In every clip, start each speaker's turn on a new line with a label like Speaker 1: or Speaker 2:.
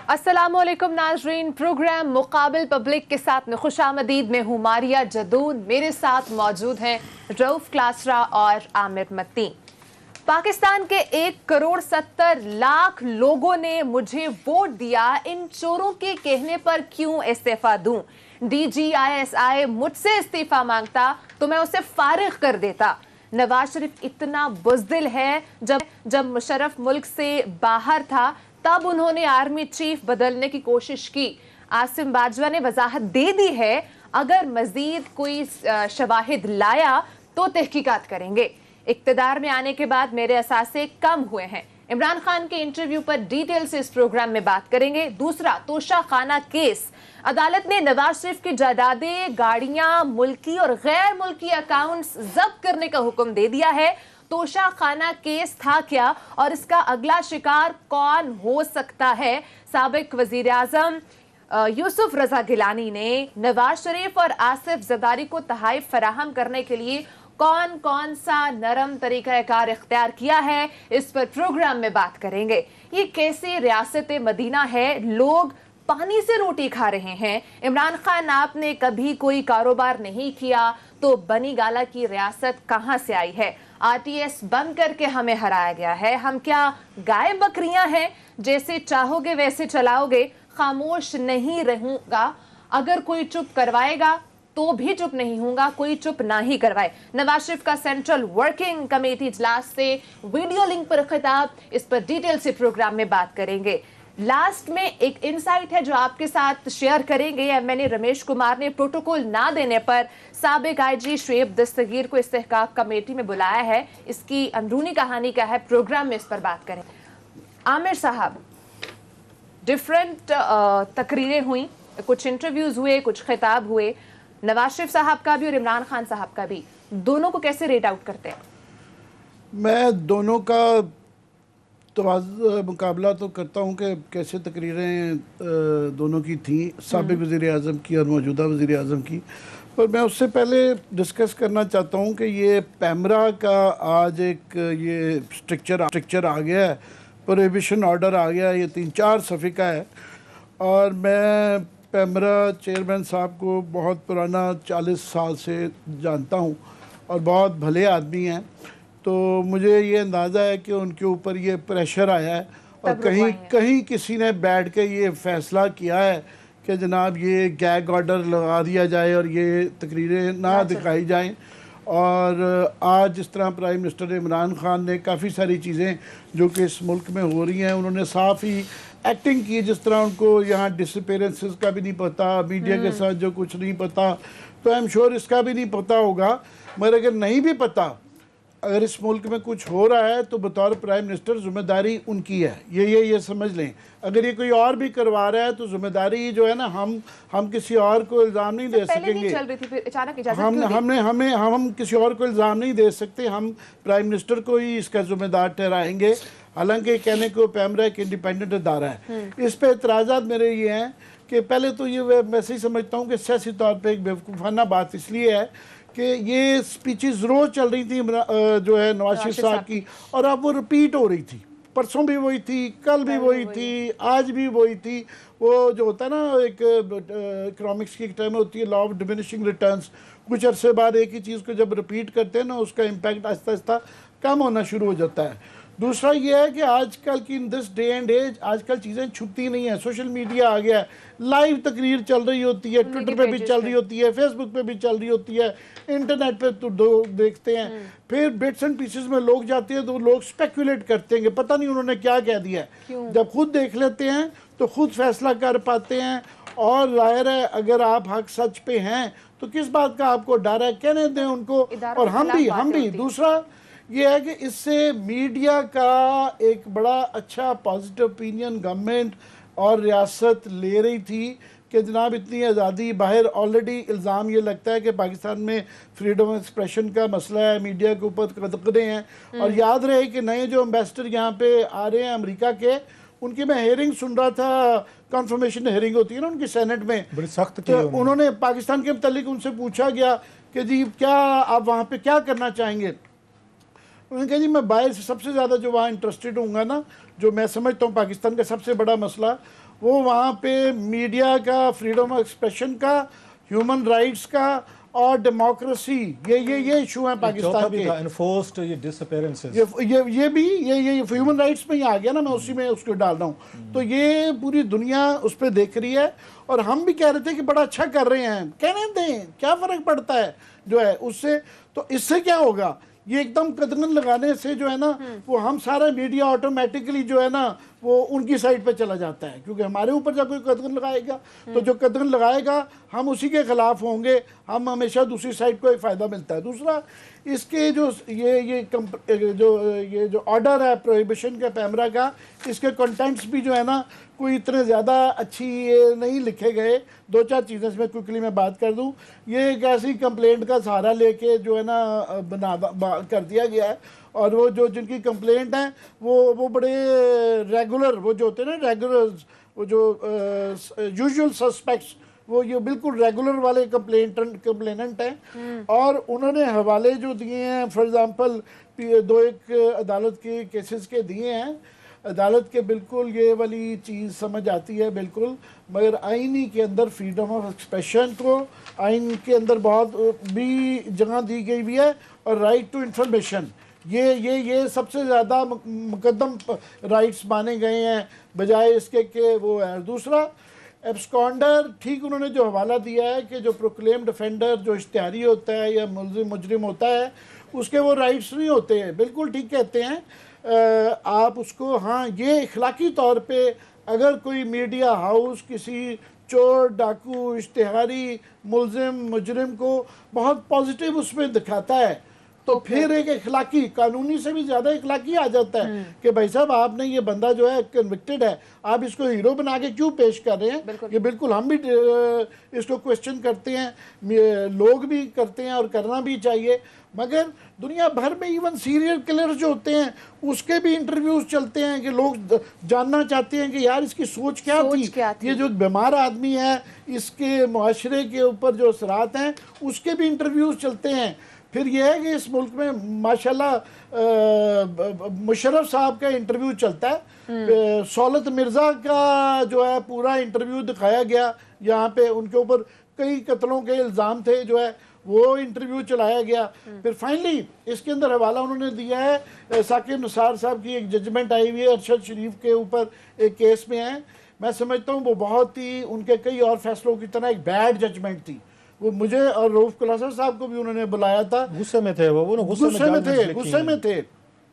Speaker 1: अस्सलामुअलैकुम नाजरीन, programme मुकाबिल public के साथ में खुशामदीद में हूँ मारिया जदून। मेरे साथ मौजूद हैं रऊफ क्लासरा और आमिर मत्ती। पाकिस्तान के 1,70,00,000 लोगों ने मुझे वोट दिया, इन चोरों के कहने पर क्यों इस्तीफा दूं? DGISI मुझसे इस्तीफा मांगता तो मैं उसे फारिग कर देता। नवाज शरीफ इतना बुज़दिल है, जब मुशर्रफ मुल्क से बाहर था तब उन्होंने आर्मी चीफ बदलने की कोशिश की। आसिम बाजवा ने वजाहत दे दी है, अगर मजीद कोई शवाहिद लाया तो तहकीकात करेंगे। इक्तदार में आने के बाद मेरे असासे कम हुए हैं। इमरान खान के इंटरव्यू पर डिटेल से इस प्रोग्राम में बात करेंगे। दूसरा, तोशा खाना केस। अदालत ने नवाज शरीफ की जायदादें, गाड़ियां, मुल्की और गैर मुल्की अकाउंट्स जब्त करने का हुक्म दे दिया है। तोशा खाना केस था क्या और इसका अगला शिकार कौन हो सकता है? साबिक वजीर आजम यूसुफ रजा गिलानी ने नवाज शरीफ और आसिफ जरदारी को तहाइफ फराहम करने के लिए कौन कौन सा नरम तरीक़ाकार इख्तियार किया है, इस पर प्रोग्राम में बात करेंगे। ये कैसी रियासत मदीना है, लोग पानी से रोटी खा रहे हैं। इमरान खान, आपने कभी कोई कारोबार नहीं किया तो बनी गाला की रियासत कहां से आई है? RTS बंद करके हमें हराया गया है। हम क्या गाय बकरियां हैं, जैसे चाहोगे वैसे चलाओगे? खामोश नहीं रहूंगा, अगर कोई चुप करवाएगा तो भी चुप नहीं होगा, कोई चुप ना ही करवाए। नवाज शरीफ का सेंट्रल वर्किंग कमेटी इजलास से वीडियो लिंक पर खिताब, इस पर डिटेल से प्रोग्राम में बात करेंगे। लास्ट में एक इनसाइट है जो आपके साथ शेयर करेंगे। मैंने रमेश कुमार ने प्रोटोकॉल ना देने पर साबिक IG शुएब दस्तगीर को इस्तेहकाक कमेटी में बुलाया है। इसकी अंदरूनी कहानी क्या है, प्रोग्राम में इस पर बात करें। आमिर साहब, डिफरेंट तकरीरें हुई, कुछ इंटरव्यूज हुए, कुछ खिताब हुए, नवाज शरीफ साहब का भी और इमरान खान साहब का भी। दोनों को कैसे रेट आउट करते हैं?
Speaker 2: मैं दोनों का मुकाबला तो करता हूँ कि कैसे तकरीरें दोनों की थी, साबिक वज़ीर आज़म की और मौजूदा वज़ीर आज़म की। पर मैं उससे पहले डिस्कस करना चाहता हूँ कि ये पैमरा का आज एक ये स्ट्रक्चर आ गया है, प्रोहिबिशन ऑर्डर आ गया है, ये 3-4 सफ़े का है। और मैं पैमरा चेयरमैन साहब को बहुत पुराना 40 साल से जानता हूँ और बहुत भले आदमी हैं, तो मुझे ये अंदाज़ा है कि उनके ऊपर ये प्रेशर आया है और कहीं किसी ने बैठ के ये फ़ैसला किया है कि जनाब ये गैग ऑर्डर लगा दिया जाए और ये तकरीरें ना दिखाई जाएं। और आज जिस तरह प्राइम मिनिस्टर इमरान खान ने काफ़ी सारी चीज़ें जो कि इस मुल्क में हो रही हैं, उन्होंने साफ ही एक्टिंग की, जिस तरह उनको यहाँ डिसअपेरेंसेस का भी नहीं पता, मीडिया के साथ जो कुछ नहीं पता, तो आई एम श्योर इसका भी नहीं पता होगा। मगर अगर नहीं भी पता, अगर इस मुल्क में कुछ हो रहा है तो बतौर प्राइम मिनिस्टर जिम्मेदारी उनकी है, ये समझ लें। अगर ये कोई और भी करवा रहा है तो जिम्मेदारी जो है ना, हम किसी और को इल्ज़ाम नहीं दे सकेंगे।
Speaker 1: चल रही थी, फिर अचानक इजाज़त
Speaker 2: हम किसी और को इल्ज़ाम नहीं दे सकते, हम प्राइम मिनिस्टर को ही इसका जिम्मेदार ठहराएंगे। हालांकि कहने को पैमरा एक इंडिपेंडेंट अदारा है। इस पर एतराज़ात मेरे ये हैं कि पहले तो ये वैसे ही समझता हूँ कि सियासी तौर पर एक बेवकूफ़ाना बात इसलिए है कि ये स्पीचेस रोज़ चल रही थी जो है नवाज शरीफ साहब की, और अब वो रिपीट हो रही थी। परसों भी वही थी, कल भी वही थी, आज भी वही थी। वो जो होता है ना, एक इकोनॉमिक्स की एक टर्म होती है लॉ ऑफ डिमिनिशिंग रिटर्न्स। कुछ अरसे बाद एक ही चीज़ को जब रिपीट करते हैं ना, उसका इम्पैक्ट आहिस्ता आहिस्ता कम होना शुरू हो जाता है। दूसरा ये है कि आजकल की in this day and age आजकल चीज़ें छुपती नहीं है। सोशल मीडिया आ गया है, लाइव तकरीर चल रही होती है, ट्विटर पे भी चल रही होती है, फेसबुक पे भी चल रही होती है, इंटरनेट पे तो देखते हैं। फिर बिट्स एंड पीसेस में लोग जाते हैं तो लोग स्पेकुलेट करते हैं कि पता नहीं उन्होंने क्या कह दिया है। जब खुद देख लेते हैं तो खुद फैसला कर पाते हैं। और जाहिर है अगर आप हक सच पे हैं तो किस बात का आपको डर है, कहने दें उनको। और हम भी दूसरा ये है कि इससे मीडिया का एक बड़ा अच्छा पॉजिटिव ओपिनियन गवर्नमेंट और रियासत ले रही थी कि जनाब इतनी आज़ादी। बाहर ऑलरेडी इल्ज़ाम ये लगता है कि पाकिस्तान में फ्रीडम ऑफ एक्सप्रेशन का मसला है, मीडिया के ऊपर कदकदे हैं। और याद रहे कि नए जो एम्बेसडर यहाँ पे आ रहे हैं अमेरिका के, उनकी मैं हेयरिंग सुन रहा था, कन्फर्मेशन हेयरिंग होती है ना उनकी सेनेट में,
Speaker 3: बड़ी सख्त।
Speaker 2: तो उन्होंने पाकिस्तान के मतलब उनसे पूछा गया कि जी क्या आप वहाँ पर क्या करना चाहेंगे। उन्होंने कहा जी मैं बाहर से सबसे ज़्यादा जो वहाँ इंटरेस्टेड हूँगा ना, जो मैं समझता हूँ पाकिस्तान का सबसे बड़ा मसला, वो वहाँ पे मीडिया का, फ्रीडम ऑफ एक्सप्रेशन का, ह्यूमन राइट्स का और डेमोक्रेसी, ये इशू है पाकिस्तान के।
Speaker 3: एनफोर्स्ड ये डिसअपीयरेंसेस,
Speaker 2: ये भी ये ह्यूमन राइट्स में ही आ गया ना, मैं उसी में उसको डाल रहा हूँ। तो ये पूरी दुनिया उस पर देख रही है और हम भी कह रहे थे कि बड़ा अच्छा कर रहे हैं, कहने दें, क्या फ़र्क पड़ता है जो है उससे। तो इससे क्या होगा, ये एकदम कदगन लगाने से जो है ना, वो हम सारा मीडिया ऑटोमेटिकली जो है ना वो उनकी साइड पे चला जाता है, क्योंकि हमारे ऊपर जब कोई कदगन लगाएगा तो जो कदगन लगाएगा हम उसी के खिलाफ होंगे, हम हमेशा दूसरी साइड को एक फ़ायदा मिलता है। दूसरा, इसके जो ये जो ऑर्डर है प्रोहिबिशन का पैमरा का, इसके कंटेंट्स भी जो है ना कोई इतने ज़्यादा अच्छी नहीं लिखे गए। दो चार चीज़ें इसमें क्विकली मैं बात कर दूं। ये एक ऐसी कंप्लेंट का सहारा लेके जो है ना कर दिया गया है, और वो जो जिनकी कंप्लेंट है वो बड़े रेगुलर, वो जो होते हैं ना रेगुलर, वो जो यूजुअल सस्पेक्ट्स, वो ये बिल्कुल रेगुलर वाले कंप्लेनेंट हैं। और उन्होंने हवाले जो दिए हैं, फॉर एग्जांपल दो एक अदालत के केसेस के दिए हैं। अदालत के बिल्कुल ये वाली चीज़ समझ आती है बिल्कुल, मगर आईनी के अंदर फ्रीडम ऑफ एक्सप्रेशन को आइन के अंदर बहुत भी जगह दी गई हुई है, और राइट टू इंफॉर्मेशन, ये सबसे ज़्यादा मुकद्दम राइट्स माने गए हैं बजाय इसके कि वो है। दूसरा, एब्सकॉन्डर, ठीक उन्होंने जो हवाला दिया है कि जो प्रोक्लेम्ड ऑफेंडर, जो इश्तिहारी होता है या मुजरिम होता है, उसके वो राइट्स नहीं होते हैं, बिल्कुल ठीक कहते हैं आप उसको। हाँ, ये इखलाकी तौर पे अगर कोई मीडिया हाउस किसी चोर, डाकू, इश्तिहारी, मुजरिम को बहुत पॉजिटिव उसमें दिखाता है, तो फिर एक इखलाकी, कानूनी से भी ज़्यादा इखलाकी आ जाता है कि भाई साहब आपने ये बंदा जो है कन्विक्टेड है, आप इसको हीरो बना के क्यों पेश कर रहे हैं। ये बिल्कुल हम भी इसको क्वेश्चन करते हैं, लोग भी करते हैं और करना भी चाहिए। मगर दुनिया भर में इवन सीरियल किलर जो होते हैं उसके भी इंटरव्यूज चलते हैं कि लोग जानना चाहते हैं कि यार इसकी सोच क्या थी। ये जो बीमार आदमी है, इसके मुआशरे के ऊपर जो असरात हैं उसके भी इंटरव्यूज चलते हैं। फिर यह है कि इस मुल्क में माशाल्लाह मुशर्रफ साहब का इंटरव्यू चलता है, सौलत मिर्ज़ा का जो है पूरा इंटरव्यू दिखाया गया, यहाँ पे उनके ऊपर कई कत्लों के इल्ज़ाम थे, जो है वो इंटरव्यू चलाया गया। फिर फाइनली इसके अंदर हवाला उन्होंने दिया है, साकिब निसार साहब की एक जजमेंट आई हुई है अरशद शरीफ के ऊपर एक केस में है। मैं समझता हूँ वो बहुत ही उनके कई और फैसलों की तरह एक बैड जजमेंट थी। वो मुझे और रऊफ क्लासर साहब को भी उन्होंने बुलाया था,
Speaker 3: गुस्से में थे वो
Speaker 2: गुस्से में थे।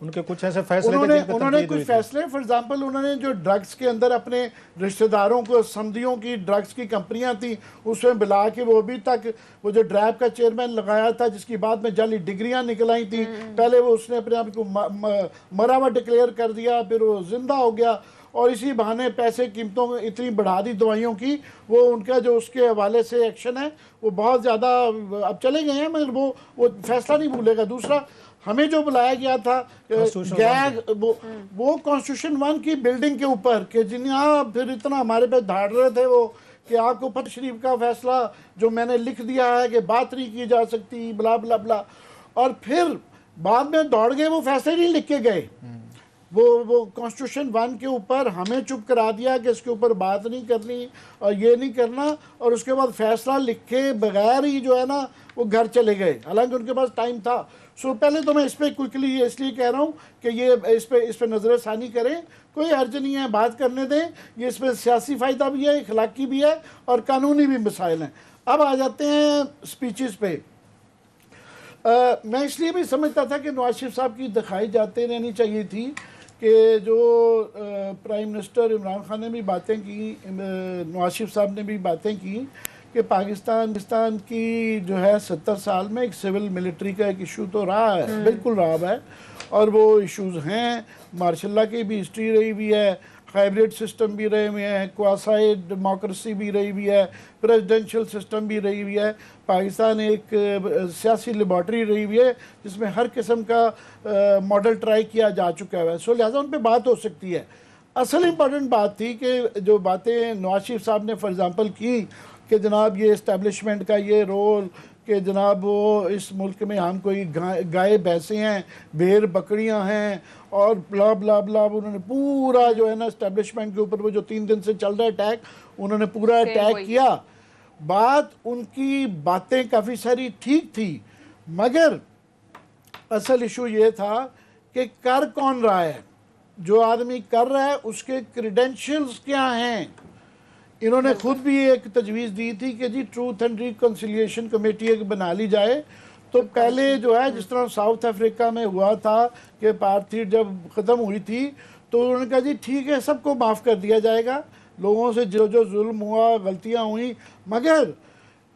Speaker 3: उनके कुछ ऐसे फैसले
Speaker 2: उन्होंने कुछ फैसले, फॉर एग्जांपल उन्होंने जो ड्रग्स के अंदर अपने रिश्तेदारों को, समधियों की ड्रग्स की कंपनियां थी उसमें बुला के, वो अभी तक वो जो ड्रैब का चेयरमैन लगाया था जिसकी बाद में जाली डिग्रियां निकल आई थी, पहले वो उसने अपने आप को मरा हुआ डिक्लेयर कर दिया, फिर वो जिंदा हो गया और इसी बहाने पैसे कीमतों इतनी बढ़ा दी दवाइयों की। वो उनका जो उसके हवाले से एक्शन है वो बहुत ज़्यादा अब चले गए हैं, मगर वो फैसला नहीं भूलेगा। दूसरा, हमें जो बुलाया गया था गैग, वो कॉन्स्टिट्यूशन 1 की बिल्डिंग के ऊपर कि जिन्हें फिर इतना हमारे पे धाड़ रहे थे वो कि आपको फत शरीफ का फैसला जो मैंने लिख दिया है कि बात नहीं की जा सकती, ब्ला ब्ला ब्ला, और फिर बाद में दौड़ गए, वो फैसले नहीं लिख के गए, वो कॉन्स्टिट्यूशन 1 के ऊपर हमें चुप करा दिया कि इसके ऊपर बात नहीं करनी और ये नहीं करना, और उसके बाद फैसला लिखे बगैर ही जो है ना वो घर चले गए, हालांकि उनके पास टाइम था। सो पहले तो मैं इस पर क्विकली इसलिए कह रहा हूँ कि ये इस पर नज़रसानी करें, कोई हर्ज नहीं है, बात करने दें। ये इसमें सियासी फ़ायदा भी है, इखलाकी भी है और कानूनी भी मसाइल हैं। अब आ जाते हैं स्पीचेस पे। मैं इसलिए भी समझता था कि नवाज शरीफ साहब की दिखाई जाते रहनी चाहिए थी कि जो प्राइम मिनिस्टर इमरान खान ने भी बातें की, नवाज शरीफ साहब ने भी बातें की कि पाकिस्तान की जो है 70 साल में एक सिविल मिलिट्री का एक इशू तो रहा है, बिल्कुल रहा है, और वो इश्यूज़ हैं। मार्शल लॉ की भी हिस्ट्री रही हुई है, हाइब्रिड सिस्टम भी रहे हुए हैं, क्वासाई डेमोक्रेसी भी रही हुई है, प्रेसिडेंशियल सिस्टम भी रही हुई है। पाकिस्तान एक सियासी लेबॉर्ट्री रही हुई है जिसमें हर किस्म का मॉडल ट्राई किया जा चुका है, सो लिहाजा उन पर बात हो सकती है। असल इम्पॉर्टेंट बात थी कि जो बातें नवाज शरीफ साहब ने फॉर एग्ज़ाम्पल की कि जनाब ये इस्टेब्लिशमेंट का ये रोल कि जनाब वो इस मुल्क में हम कोई गाय भैंसे हैं, भेड़ बकरियां हैं और ब्ला ब्ला ब्ला। उन्होंने पूरा जो है ना इस्टेब्लिशमेंट के ऊपर वो जो 3 दिन से चल रहा है अटैक, उन्होंने पूरा अटैक किया। बात उनकी बातें काफ़ी सारी ठीक थी, मगर असल इशू ये था कि कर कौन रहा है, जो आदमी कर रहा है उसके क्रेडेंशियल्स क्या हैं। इन्होंने खुद भी एक तजवीज़ दी थी कि जी ट्रूथ एंड रिकन्सिलिएशन कमेटी एक बना ली जाए। तो पहले जो है जिस तरह साउथ अफ्रीका में हुआ था कि अपार्थाइड जब ख़त्म हुई थी तो उन्होंने कहा जी ठीक है सबको माफ़ कर दिया जाएगा, लोगों से जो जो जुल्म हुआ, गलतियाँ हुई, मगर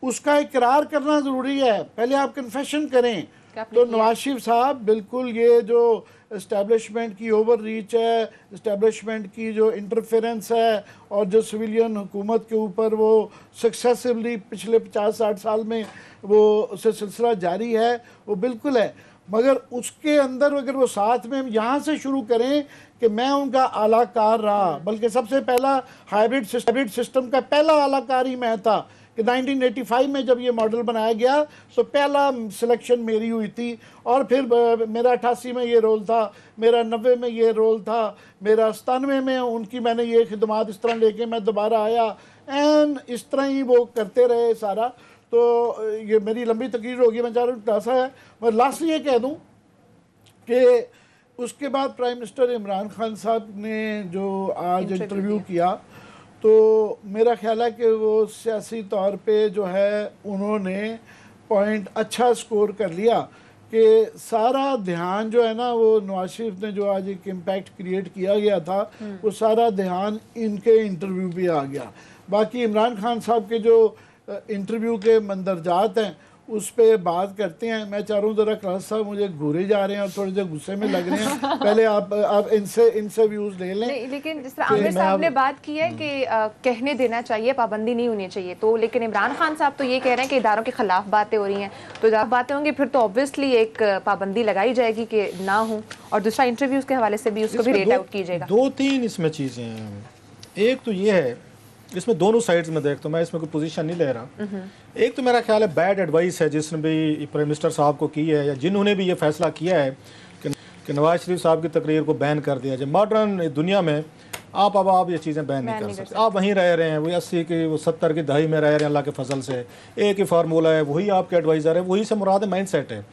Speaker 2: उसका इकरार करना ज़रूरी है। पहले आप कन्फेशन करें। तो नवाज शरीफ साहब बिल्कुल ये जो इस्टेब्लिशमेंट की ओवर रीच है, इस्टेब्लिशमेंट की जो इंटरफेरेंस है और जो सिविलियन हुकूमत के ऊपर वो सक्सेसिवली पिछले 50-60 साल में वो सिलसिला जारी है, वो बिल्कुल है। मगर उसके अंदर अगर वो साथ में हम यहाँ से शुरू करें कि मैं उनका आलाकार रहा, बल्कि सबसे पहला हाइब्रिड सिस्टम का पहला आलाकार ही मैं था कि 1985 में जब ये मॉडल बनाया गया तो पहला सिलेक्शन मेरी हुई थी, और फिर मेरा 88 में ये रोल था, मेरा 90 में ये रोल था, मेरा 97 में उनकी मैंने ये खिदमात इस तरह लेके मैं दोबारा आया, एंड इस तरह ही वो करते रहे सारा। तो ये मेरी लंबी तकरीर होगी, मैं चाह रहा हूँ ऐसा है। मैं लास्ट ये कह दूँ कि उसके बाद प्राइम मिनिस्टर इमरान खान साहब ने जो आज इंटरव्यू किया तो मेरा ख्याल है कि वो सियासी तौर पे जो है उन्होंने पॉइंट अच्छा स्कोर कर लिया कि सारा ध्यान जो है ना वो नवाज शरीफ ने जो आज एक इम्पैक्ट क्रिएट किया गया था वो सारा ध्यान इनके इंटरव्यू पे आ गया। बाकी इमरान खान साहब के जो इंटरव्यू के मंदरजात हैं उस पर बात करते हैं। मैं चाह रहा हूँ ज़रा क्लास साहब मुझे घूरे जा रहे हैं और थोड़े से गुस्से में लग रहे हैं, पहले आप इनसे व्यूज़ ले लें।
Speaker 1: लेकिन जिस तरह आमिर साहब ने बात की है कि कहने देना चाहिए, पाबंदी नहीं होनी चाहिए, तो लेकिन इमरान खान साहब तो ये कह रहे हैं कि इदारों के खिलाफ बातें हो रही हैं, तो जब बातें होंगी फिर तो ऑब्वियसली एक पाबंदी लगाई जाएगी कि ना हो, और दूसरा इंटरव्यूज़ के हवाले से भी उसको भी रेट आउट कीजिएगा।
Speaker 3: 2-3 इसमें चीज़ें हैं। एक तो ये है, इसमें दोनों साइड्स में देखता हूँ, मैं इसमें कोई पोजीशन नहीं ले रहा। एक तो मेरा ख्याल है बैड एडवाइस है जिसने भी प्राइम मिनिस्टर साहब को की है या जिन्होंने भी ये फैसला किया है कि नवाज शरीफ साहब की तकरीर को बैन कर दिया जाए। मॉडर्न दुनिया में आप ये चीज़ें बैन नहीं कर सकते। आप वहीं रह रहे हैं, वही 80 की वो 70 की दहाई में रह रहे हैं अल्लाह के फजल से। एक ही फार्मूला है, वही आपके एडवाइज़र है, वही से मुराद माइंड सेट है।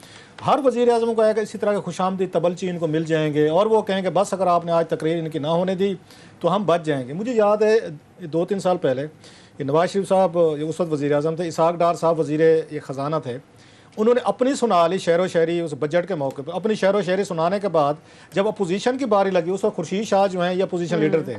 Speaker 3: हर वज़ीर आज़म को आएगा इसी तरह के खुशामदी तबलची इनको मिल जाएंगे और वो कहेंगे बस अगर आपने आज तकरीर इनकी ना होने दी तो हम बच जाएंगे। मुझे याद है 2-3 साल पहले कि नवाज शरीफ साहब उस वक्त वज़ीर आज़म थे, इसहाक डार साहब वज़ीर ये ख़जाना थे, उन्होंने अपनी सुना ली शेर व शायरी उस बजट के मौके पर। अपनी शेर व शायरी सुनाने के बाद जब अपोजिशन की बारी लगी, उस वक्त खुर्शीद शाह जो हैं ये अपोजिशन लीडर थे,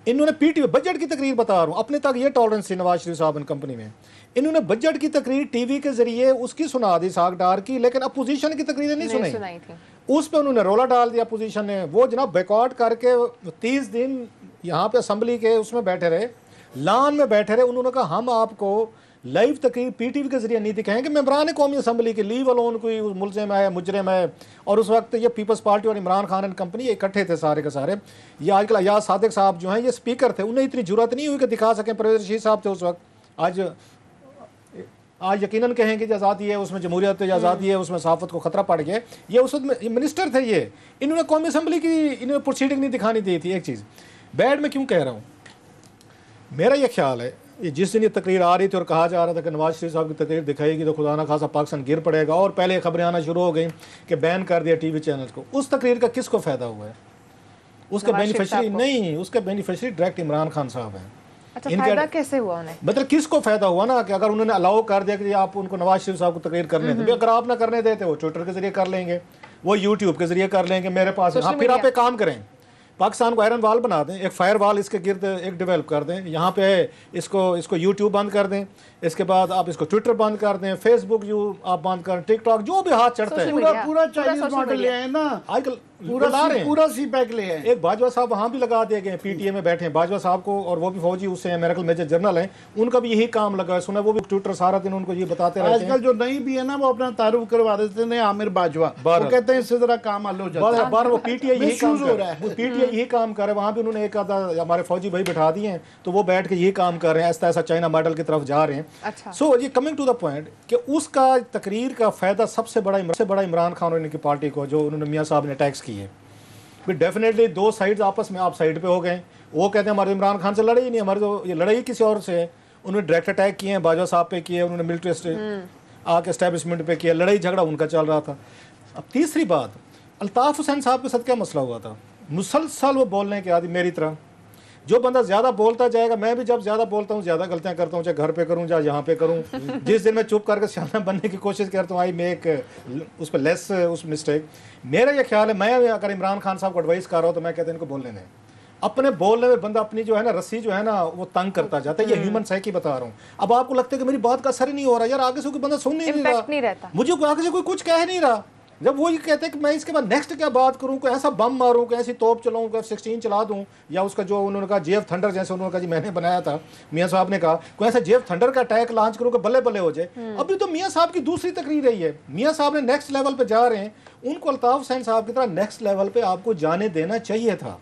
Speaker 3: इन्होंने पीटीवी बजट की तकरीर बता रहा हूँ, अपने तक ये टॉलरेंस थी नवाज शरीफ साहब कंपनी में, इन्होंने बजट की तकरीर टीवी के जरिए उसकी सुना दी इसहाक डार की, लेकिन अपोजिशन की तकरीरें नहीं सुनाई थी। उस पर उन्होंने रोला डाल दिया अपोजिशन ने। वो जनाब बैकआउट करके 30 दिन यहाँ पे असम्बली के उसमें बैठे रहे, लान में बैठे रहे। उन्होंने कहा हम आपको लाइव तकरीर पीटीवी के जरिए नहीं दिखाएंगे, मेंबरान कौमी असम्बली के लीव अलोन कोई मुलजिम है, मुजरिम है। और उस वक्त ये पीपल्स पार्टी और इमरान खान एंड कंपनी इकट्ठे थे सारे के सारे। ये आजकल अयाज सादिक साहब जो हैं ये स्पीकर थे, उन्हें इतनी जरूरत नहीं हुई कि दिखा सकें। परवेज़ रशीद साहब थे उस वक्त। आज यकीनन कहेंगे कि आज़ादी है, उसमें जमहूरियत है, आज़ादी है, उसमें सहाफ़त को ख़तरा पड़ गया। ये उस वक्त मिनिस्टर थे, ये इन्होंने कौमी असम्बली की इन्होंने प्रोसीडिंग नहीं दिखानी दी थी। एक चीज़ बैड में क्यों कह रहा हूँ, मेरा ये ख्याल है ये जिस दिन ये तकरीर आ रही थी और कहा जा रहा था कि नवाज शरीफ साहब की तकरीर दिखाएगी तो खुदा ना खासा पाकिस्तान गिर पड़ेगा और पहले खबरें आना शुरू हो गई कि बैन कर दिया टीवी चैनल को, उस तकरीर का किसको फ़ायदा हुआ है? उसके बेनिफिशरी नहीं, उसके बेनिफिशरी डायरेक्ट इमरान खान साहब हैं।
Speaker 1: अच्छा, फायदा कैसे हुआ उन्हें?
Speaker 3: मतलब किसको फायदा हुआ ना कि अगर उन्होंने अलाउ कर दिया कि आप उनको नवाज शरीफ साहब को तकरीर करने दें, अगर आप ना करने देते वो ट्विटर के जरिए कर लेंगे, वो यूट्यूब के जरिए कर लेंगे, मेरे पास हाँ, फिर आप एक काम करें, पाकिस्तान को आयरन वाल बना दें, एक फायर वाल इसके गिर्द एक डेवलप कर दें। यहाँ पे इसको यूट्यूब बंद कर दें, इसके बाद आप इसको ट्विटर बंद कर दें, फेसबुक आप बंद करें, टिकटॉक जो भी हाथ चढ़ता है
Speaker 2: पूरा चाइनीज मॉडल ले आए ना।
Speaker 3: आजकल ला रहे हैं।
Speaker 2: पूरा सी पैक ले आए।
Speaker 3: एक बाजवा साहब वहाँ भी लगा दिए गए, पीटीए में बैठे हैं बाजवा साहब को, और वो भी फौजी उससे मेडिकल मेजर जनरल हैं, उनका भी यही काम लगा है। सुना वो भी ट्विटर सारा दिन उनको ये बताते रहते हैं।
Speaker 2: आजकल जो नई भी है ना, वो अपना तारुफ करवा देते हैं आमिर बाजवा, वो कहते हैं इससे जरा काम हल हो जाता है।
Speaker 3: बार वो पीटीए यही काम
Speaker 2: हो
Speaker 3: कर
Speaker 2: रहा
Speaker 3: रहा
Speaker 2: है।
Speaker 3: है, पीटीए यही काम कर रहा है। वहाँ भी उन्होंने एक आधा हमारे फौजी भाई बैठा दिए हैं, तो वो बैठ के यही काम कर रहे हैं, ऐसा ऐसा चाइना मॉडल की तरफ जा रहे हैं।
Speaker 1: अच्छा।
Speaker 3: सो ये कमिंग टू द पॉइंट कि उसका तकरीर का फायदा सबसे बड़ा इमरान खान और इनकी पार्टी को, जो उन्होंने मियाँ साहब ने टैक्स किए। फिर डेफिनेटली दो साइड्स आपस में आप साइड पे हो गए। वो कहते हैं हमारे इमरान खान से लड़ाई नहीं, हमारे तो ये लड़ाई किसी और से है। उन्होंने डायरेक्ट अटैक किए हैं, बाजवा साहब पे किए, उन्होंने मिलिट्री आके एस्टेब्लिशमेंट पे किया, लड़ाई झगड़ा उनका चल रहा था। अब तीसरी बात, अल्ताफ हुसैन साहब के साथ क्या मसला हुआ था, मुसलसल वो बोलने के आदि मेरी तरह। जो बंदा ज़्यादा बोलता जाएगा, मैं भी जब ज़्यादा बोलता हूँ ज़्यादा गलतियाँ करता हूँ, चाहे घर पे करूँ चाहे यहाँ पे करूँ। जिस दिन मैं चुप करके सियाना बनने की कोशिश करता हूँ, आई मेक उस पर लेस उस मिस्टेक। मेरा ये ख्याल है, मैं अगर इमरान खान साहब को एडवाइस कर रहा हूँ तो मैं कहता हूँ इनको बोलने दें। अपने बोलने में बंदा अपनी जो है ना रस्सी जो है ना वो तंग करता जाता है। ये ह्यूमन साइकी बता रहा हूँ। अब आपको लगता है कि मेरी बात का असर ही नहीं हो रहा, यार आगे से कोई बंदा सुन नहीं रहा, मुझे आगे से कोई कुछ कह नहीं रहा। जब वो ये कहते हैं कि मैं इसके बाद नेक्स्ट क्या बात करूं, कोई ऐसा बम मारूं, कोई ऐसी तोप चलाऊं, कोई F-16 चला दूं, या उसका जो उन्होंने कहा JF थंडर, जैसे उन्होंने कहा जी मैंने बनाया था, मियाँ साहब ने कहा कोई ऐसा JF थंडर का अटैक लॉन्च करूं कि बल्ले बल्ले हो जाए। अभी तो मियाँ साहब की दूसरी तकरीर रही है, मियाँ साहब ने नेक्स्ट लेवल पे जा रहे हैं। उनको अल्ताफ हुसैन साहब की तरह नेक्स्ट लेवल पे आपको जाने देना चाहिए था।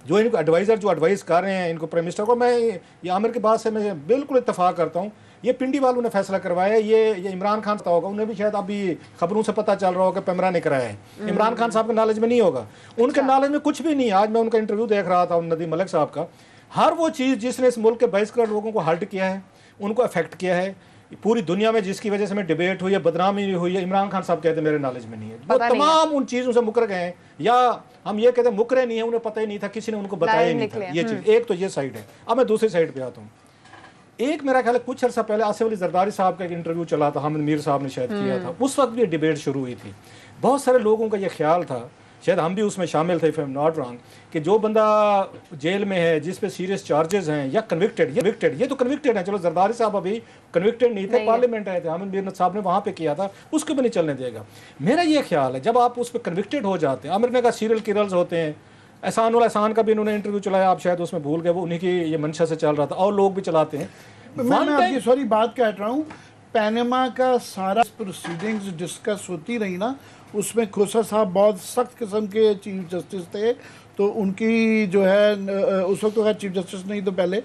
Speaker 3: जो इनको एडवाइज़र जो एडवाइस कर रहे हैं इनको प्राइम मिनिस्टर को, मैं ये आमिर की बात से मैं बिल्कुल इत्तफाक करता हूँ। ये पिंडी वालों ने फैसला करवाया, ये इमरान खान का होगा, उन्हें भी शायद अभी खबरों से पता चल रहा होगा पैमरा ने कराया है। इमरान खान साहब के नॉलेज में नहीं होगा, उनके नॉलेज में कुछ भी नहीं। आज मैं उनका इंटरव्यू देख रहा था नदीम मलिक साहब का। हर वो चीज़ जिसने इस मुल्क के 22 करोड़ लोगों को हर्ट किया है, उनको अफेक्ट किया है, पूरी दुनिया में जिसकी वजह से हमें डिबेट हुई है, बदनामी हुई है, इमरान खान साहब कहते हैं मेरे नॉलेज में नहीं है। वो तमाम उन चीज़ों से मुकर गए हैं, या हम ये कहते हैं मुकरे नहीं है, उन्हें पता ही नहीं था, किसी ने उनको बताया ही नहीं था ये चीज़। एक तो ये साइड है। अब मैं दूसरी साइड पे आता हूँ। एक मेरा ख्याल है कुछ अर्सा पहले आसिफ अली जरदारी साहब का एक इंटरव्यू चला था, हामिद मीर साहब ने शायद किया था, उस वक्त भी डिबेट शुरू हुई थी। बहुत सारे लोगों का ये ख्याल था, शायद हम भी उसमें शामिल थे, if I am not wrong, कि जो बंदा जेल में है, जिस पे सीरियस चार्जेस हैं या कन्विक्टेड, ये तो कन्विक्टेड है, चलो जरदारी साहब अभी कन्विक्टेड नहीं थे, पार्लियामेंट आए थे, हामिद मीर साहब ने वहाँ पे किया था, उसको भी नहीं चलने देगा। मेरा ये ख्याल है जब आप उस पर कन्विक्टेड हो जाते हैं, आमिर ने कहा सीरियल किलर्स होते हैं, एहसान का भी इन्होंने इंटरव्यू चलाया, आप शायद उसमें भूल गए, वो उन्हीं की ये मंशा से चल रहा था, और लोग भी चलाते हैं।
Speaker 2: मैं आपकी सॉरी बात काट रहा हूँ, पैनमा का सारा प्रोसीडिंग्स डिस्कस होती रही ना, उसमें खोसा साहब बहुत सख्त किस्म के चीफ जस्टिस थे, तो उनकी जो है उस वक्त तो खैर चीफ जस्टिस नहीं तो पहले,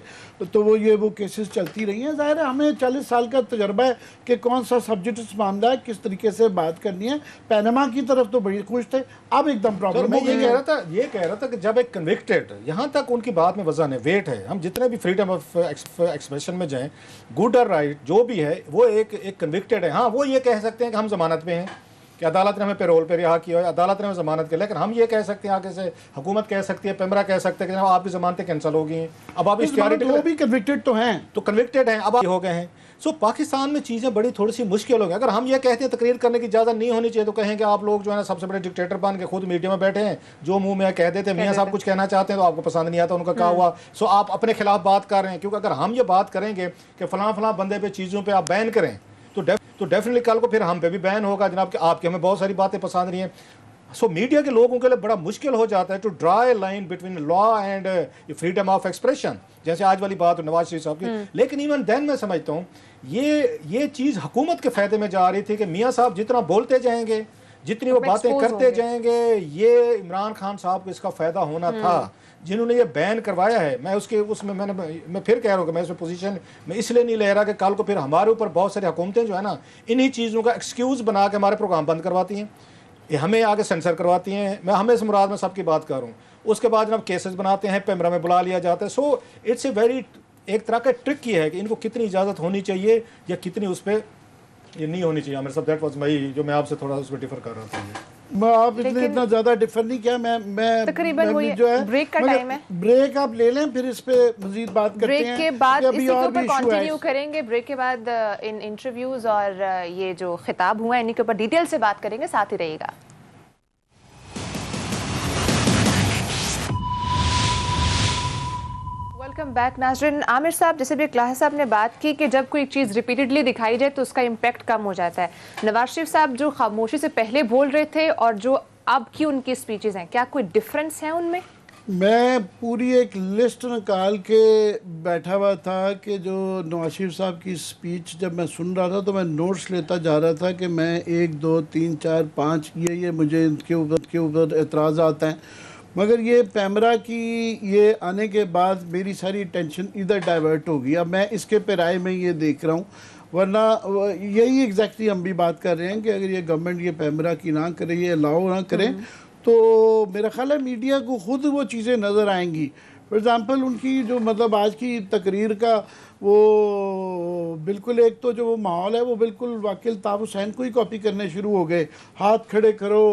Speaker 2: तो वो केसेस चलती रही हैं। ज़ाहिर है हमें 40 साल का तजर्बा है कि कौन सा सब्जेक्ट मामला है, किस तरीके से बात करनी है। पैनमा की तरफ तो बड़ी खुश थे, अब एकदम प्रॉब्लम।
Speaker 3: मैं ये कह रहा था कि जब एक कन्विक्टेड, यहाँ तक उनकी बात में वजन है, वेट है, हम जितने भी फ्रीडम ऑफ एक्सप्रेशन में जाएँ, गुड और राइट जो भी है, वो एक कन्विक्टेड है। हाँ, वो ये कह सकते हैं कि हम जमानत पे हैं, कि अदालत ने हमें पेरोल पे रिहा किया है, अदालत ने हमें जमानत की, लेकिन हम ये कह सकते हैं आगे से हुकूमत कह सकती है, पैमरा कह सकते हैं कि आपकी जमानतें कैंसिल हो गई हैं, अब आप
Speaker 2: वो भी कन्विक्टेड तो हैं,
Speaker 3: तो कन्विक्टेड हैं, अब हो गए हैं। सो पाकिस्तान में चीज़ें बड़ी थोड़ी सी मुश्किल हो गई। अगर हम ये कहते हैं तकरीर करने की इजाज़त नहीं होनी चाहिए, तो कहेंगे आप लोग जो है ना सबसे बड़े डिक्टेटर बन के खुद मीडिया में बैठे हैं, जो मुंह में कह देते हैं, मियाँ साहब कुछ कहना चाहते हैं तो आपको पसंद नहीं आता उनका कहा हुआ, सो आप अपने खिलाफ बात कर रहे हैं। क्योंकि अगर हम ये बात करेंगे कि फलां बंदे पे चीज़ों पर आप बैन करें, तो डेफिनेटली कल को फिर हम पे भी बैन होगा जनाब कि आपके हमें बहुत सारी बातें पसंद नहीं है। सो मीडिया के लोगों के लिए बड़ा मुश्किल हो जाता है to draw a line between law and freedom of expression, जैसे आज वाली बात नवाज शरीफ साहब की। लेकिन इवन देन मैं समझता हूँ ये चीज़ हुकूमत के फ़ायदे में जा रही थी कि मियाँ साहब जितना बोलते जाएंगे, जितनी वो बातें करते जाएंगे, ये इमरान खान साहब को इसका फ़ायदा होना था। जिन्होंने ये बैन करवाया है, मैं मैं फिर कह रहा हूँ कि मैं उसमें पोजीशन में इसलिए नहीं ले रहा कि कल को फिर हमारे ऊपर बहुत सारी हुकूमतें जो है ना इन्हीं चीज़ों का एक्सक्यूज़ बना के हमारे प्रोग्राम बंद करवाती हैं, ये हमें आगे सेंसर करवाती हैं। मैं हमें से मुराद में सबकी बात कर रहा हूँ। उसके बाद जब केसेस बनाते हैं, पैमरा में बुला लिया जाता है। सो इट्स ए वेरी, एक तरह का ट्रिक ये है कि इनको कितनी इजाज़त होनी चाहिए या कितनी उस पर ये नहीं होनी चाहिए। मेरे सब दैट वाज माई, जो मैं आपसे थोड़ा उस पर डिफर कर रहा था।
Speaker 2: आप इतना ज्यादा डिफर नहीं किया, मैं
Speaker 1: तकरीबन जो है ब्रेक का टाइम है,
Speaker 2: ब्रेक आप ले लें, फिर इस पे मजीद बात करते हैं।
Speaker 1: ब्रेक के बाद इसी के ऊपर कंटिन्यू करेंगे। ब्रेक के बाद इन इंटरव्यूज और ये जो खिताब हुआ है इन्हीं के ऊपर डिटेल से बात करेंगे, साथ ही रहिएगा। वेलकम बैक नाज़रीन। आमिर साहब, जैसे भी क्लास साहब ने बात की कि जब कोई चीज़ रिपीटेडली दिखाई जाए तो उसका इम्पैक्ट कम हो जाता है। नवाज शरीफ साहब जो खामोशी से पहले बोल रहे थे और जो अब की उनकी स्पीचेस हैं, क्या कोई डिफरेंस है उनमें?
Speaker 2: मैं पूरी एक लिस्ट निकाल के बैठा हुआ था कि जो नवाज शरीफ साहब की स्पीच जब मैं सुन रहा था तो मैं नोट्स लेता जा रहा था कि मैं 1 2 3 4 5 ये मुझे इनके ऊपर एतराज़ आते हैं, मगर ये पैमरा की ये आने के बाद मेरी सारी टेंशन इधर डाइवर्ट हो गई। अब मैं इसके पेराए में ये देख रहा हूँ, वरना यही एग्जैक्टली हम भी बात कर रहे हैं कि अगर ये गवर्नमेंट ये पैमरा की ना करे, ये अलाउ ना करें, तो मेरा ख्याल है मीडिया को खुद वो चीज़ें नज़र आएंगी। फॉर एग्ज़ाम्पल उनकी जो मतलब आज की तकरीर का वो बिल्कुल एक तो जो वो माहौल है वो बिल्कुल वाकिल ताब हुसैन को ही कॉपी करने शुरू हो गए। हाथ खड़े करो,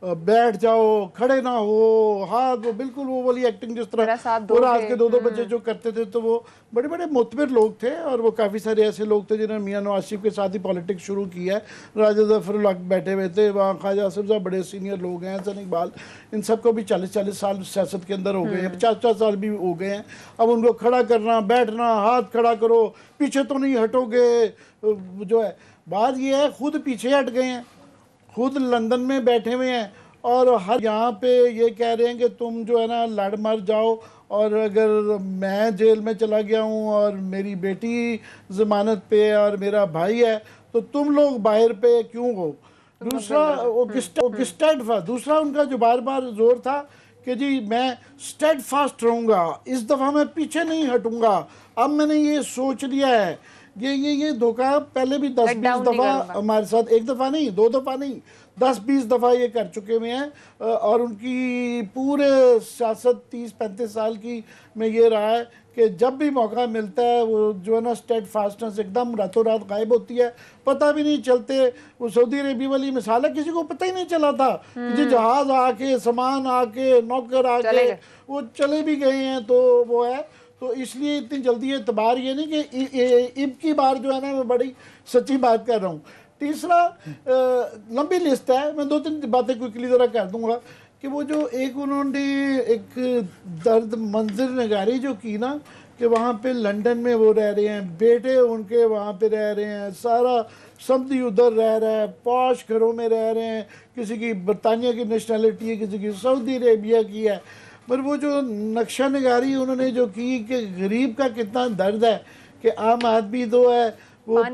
Speaker 2: बैठ जाओ, खड़े ना हो, हाथ, वो बिल्कुल वो वाली एक्टिंग जिस तरह वो रात के 2-2 बजे जो करते थे। तो वो बड़े बड़े मोतबर लोग थे और वो काफ़ी सारे ऐसे लोग थे जिन्होंने मियां नवाज शरीफ के साथ ही पॉलिटिक्स शुरू की है। राजा जफर बैठे हुए थे वहाँ, ख्वाजा आसिफ साहब बड़े सीनियर लोग हैं, हसन इकबाल, इन सबको भी 40-40 साल सियासत के अंदर हो गए हैं, 50-50 साल भी हो गए हैं। अब उनको खड़ा करना, बैठना, हाथ खड़ा करो, पीछे तो नहीं हटोगे, जो है बात ये है खुद पीछे हट गए हैं, खुद लंदन में बैठे हुए हैं और हर यहाँ पे ये कह रहे हैं कि तुम जो है ना लड़ मर जाओ, और अगर मैं जेल में चला गया हूँ और मेरी बेटी ज़मानत पे और मेरा भाई है तो तुम लोग बाहर पे क्यों हो। दूसरा वो स्टेडफास्ट, दूसरा उनका जो बार बार जोर था कि जी मैं स्टेडफास्ट रहूँगा, इस दफ़ा मैं पीछे नहीं हटूँगा, अब मैंने ये सोच लिया है। ये धोखा पहले भी 10-20 दफ़ा हमारे साथ, एक दफ़ा नहीं, 2 दफ़ा नहीं, 10-20 दफ़ा ये कर चुके हुए हैं। और उनकी पूरे सियासत 30-35 साल की में ये रहा है कि जब भी मौका मिलता है वो जो है ना स्टेड फास्टनेस एकदम रातों रात गायब होती है, पता भी नहीं चलते। वो सऊदी अरेबिया वाली मिसाल है, किसी को पता ही नहीं चला था कि जहाज़ आके, सामान आके, नौकर आके वो चले भी गए हैं। तो वो है, तो इसलिए इतनी जल्दी एतबार ये नहीं कि इब की बार जो है ना मैं बड़ी सच्ची बात कर रहा हूँ। तीसरा लंबी लिस्ट है, मैं 2-3 बातें क्विकली ज़रा कर दूंगा कि वो जो एक उन्होंने एक दर्द मंजर नगारी जो की ना कि वहाँ पे लंदन में वो रह रहे हैं, बेटे उनके वहाँ पे रह रहे हैं, सारा समधी उधर रह रहा है, पॉश घरों में रह रहे हैं, किसी की बरतानिया की नेशनैलिटी है, किसी की सऊदी अरेबिया की है। पर वो जो नक्शा नगारी उन्होंने जो की कि गरीब का कितना दर्द है कि आम आदमी तो है वो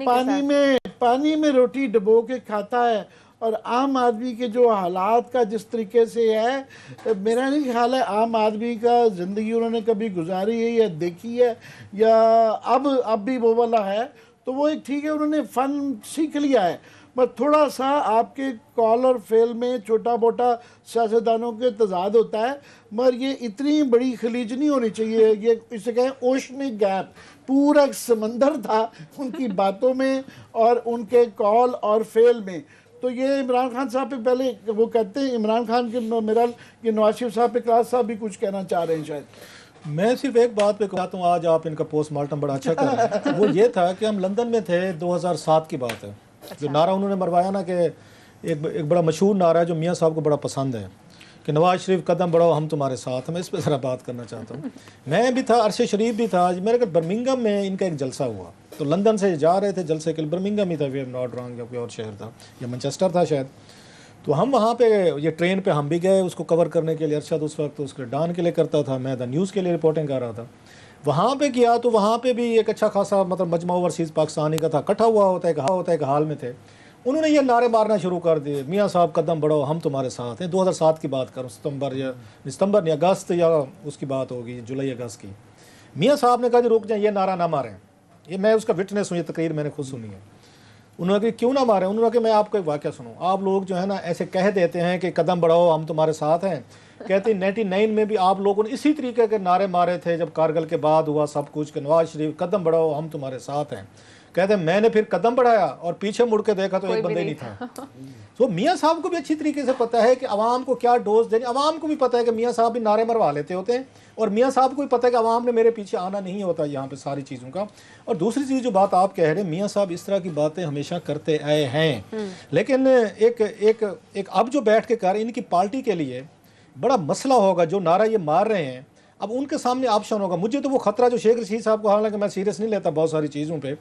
Speaker 2: पानी में रोटी डबो के खाता है, और आम आदमी के जो हालात का जिस तरीके से है, मेरा नहीं ख्याल है आम आदमी का ज़िंदगी उन्होंने कभी गुजारी है या देखी है या अब भी वो वाला है। तो वो एक ठीक है, उन्होंने फ़न सीख लिया है, पर थोड़ा सा आपके कॉल और फेल में छोटा मोटा सियासतदानों के तजाद होता है, मगर ये इतनी बड़ी खलीज नहीं होनी चाहिए। ये इसे कहें ओशनिक गैप, पूरा एक समंदर था उनकी बातों में और उनके कॉल और फेल में। तो ये इमरान खान साहब पे पहले वो कहते हैं, इमरान खान के मेरा ये नवाज शरीफ साहब पे क्लास साहब भी कुछ कहना चाह रहे हैं शायद।
Speaker 3: मैं सिर्फ एक बात पे कहता हूँ, आज आप इनका पोस्टमार्टम बड़ा अच्छा कर रहे हैं। वो ये था कि हम लंदन में थे, 2007 की बात है। जो नारा उन्होंने मरवाया ना कि एक बड़ा मशहूर नारा है जो मियाँ साहब को बड़ा पसंद है कि नवाज शरीफ कदम बढ़ाओ हम तुम्हारे साथ। मैं इस पर ज़रा बात करना चाहता हूँ। मैं भी था, अरशद शरीफ भी था। मेरे घर बर्मिंघम में इनका एक जलसा हुआ, तो लंदन से जा रहे थे जलसे के लिए, बर्मिंघम ही था, वी नॉट रॉन्ग, या कोई और शहर था या मैनचेस्टर था शायद। तो हम वहाँ पे ये ट्रेन पे हम भी गए उसको कवर करने के लिए। अरशद उस वक्त उसके डॉन के लिए करता था, मैं द न्यूज़ के लिए रिपोर्टिंग कर रहा था। वहाँ पे किया तो वहाँ पे भी एक अच्छा खासा मतलब मजमा ओवरसीज़ पाकिस्तानी का था, इकट्ठा हुआ होता है, एक हाल में थे। उन्होंने ये नारे मारना शुरू कर दिए, मियाँ साहब कदम बढ़ाओ हम तुम्हारे साथ हैं। 2007 की बात करूँ, सितंबर या अगस्त या उसकी बात होगी, जुलाई अगस्त की। मियाँ साहब ने कहा कि रुक जाए, ये नारा ना मारें। ये मैं उसका विटनेस हूँ, ये तकरीर मैंने खुद सुनी है। उन्होंने कहा क्यों ना मारें? उन्होंने कहा मैं आपको एक वाक़या सुनूँ। आप लोग जो है ना ऐसे कह देते हैं कि कदम बढ़ाओ हम तुम्हारे साथ हैं। कहते 99 में भी आप लोगों ने इसी तरीके के नारे मारे थे जब कारगिल के बाद हुआ सब कुछ कि नवाज शरीफ कदम बढ़ाओ हम तुम्हारे साथ हैं। कहते मैंने फिर कदम बढ़ाया और पीछे मुड़ के देखा तो एक बंदे नहीं था। तो मियाँ साहब को भी अच्छी तरीके से पता है कि अवाम को क्या डोज देनी। अवाम को भी पता है कि मियाँ साहब भी नारे मरवा लेते होते हैं, और मियाँ साहब को भी पता है कि अवाम ने मेरे पीछे आना नहीं होता यहाँ पे सारी चीज़ों का। और दूसरी चीज़ जो बात आप कह रहे हैं, मियाँ साहब इस तरह की बातें हमेशा करते आए हैं, लेकिन एक अब जो बैठ के कर इनकी पार्टी के लिए बड़ा मसला होगा। जो नारा ये मार रहे हैं, अब उनके सामने ऑप्शन होगा। मुझे तो वो खतरा जो शेख रशीद साहब को, हालांकि मैं सीरियस नहीं लेता बहुत सारी चीज़ों पे,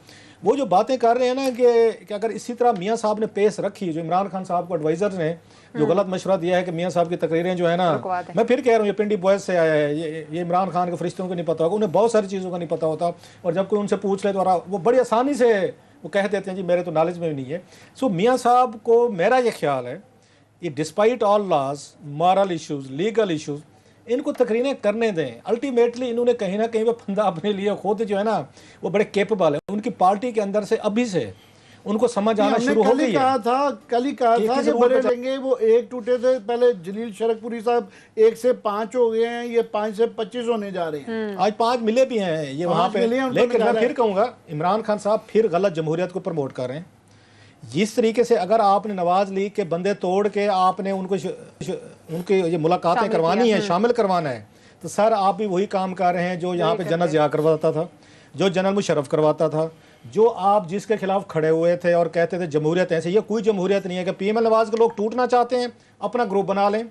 Speaker 3: वो जो बातें कर रहे हैं ना कि अगर इसी तरह मियाँ साहब ने पेश रखी, जो इमरान खान साहब को एडवाइज़र ने जो गलत मशवरा दिया है कि मियाँ साहब की तकरीरें जो है ना, मैं फिर कह रहा हूँ ये पिंडी बॉयज़ से आया है, ये इमरान खान के फरिश्तों को नहीं पता होगा, उन्हें बहुत सारी चीज़ों का नहीं पता होता, और जब कोई उनसे पूछ ले तो वो बड़ी आसानी से वो कह देते हैं जी मेरे तो नॉलेज में भी नहीं है। सो मियाँ साहब को मेरा ये ख्याल है ये despite all laws, moral issues, legal issues, इनको तकरीरें करने दें। अल्टीमेटली इन्होंने कहीं ना कहीं वो फंदा अपने लिए खुद जो है ना वो बड़े कैपेबल है, उनकी पार्टी के अंदर से अभी से उनको समझ आना शुरू हो गई है।
Speaker 2: कल ही कहा था कि बड़े लेंगे, वो एक टूटे थे पहले, जलील शरकपुरी साहब 1 से 5 हो गए हैं, ये 5 से 25 होने जा रहे हैं।
Speaker 3: आज 5 मिले भी हैं ये वहाँ पे, लेकिन मैं फिर कहूँगा इमरान खान साहब फिर गलत जमहूरियत को प्रमोट कर रहे हैं। जिस तरीके से अगर आपने नवाज लीग के बंदे तोड़ के आपने उनको उनके ये मुलाकातें करवानी है, शामिल करवाना है, तो सर आप भी वही काम कर रहे हैं जो यहाँ पे जनरल ज़िया करवाता था, जो जनरल मुशर्रफ करवाता था, जो आप जिसके खिलाफ खड़े हुए थे और कहते थे जमहूरियत ऐसे। ये कोई जमहूरियत नहीं है कि पीएम नवाज के लोग टूटना चाहते हैं, अपना ग्रुप बना लें,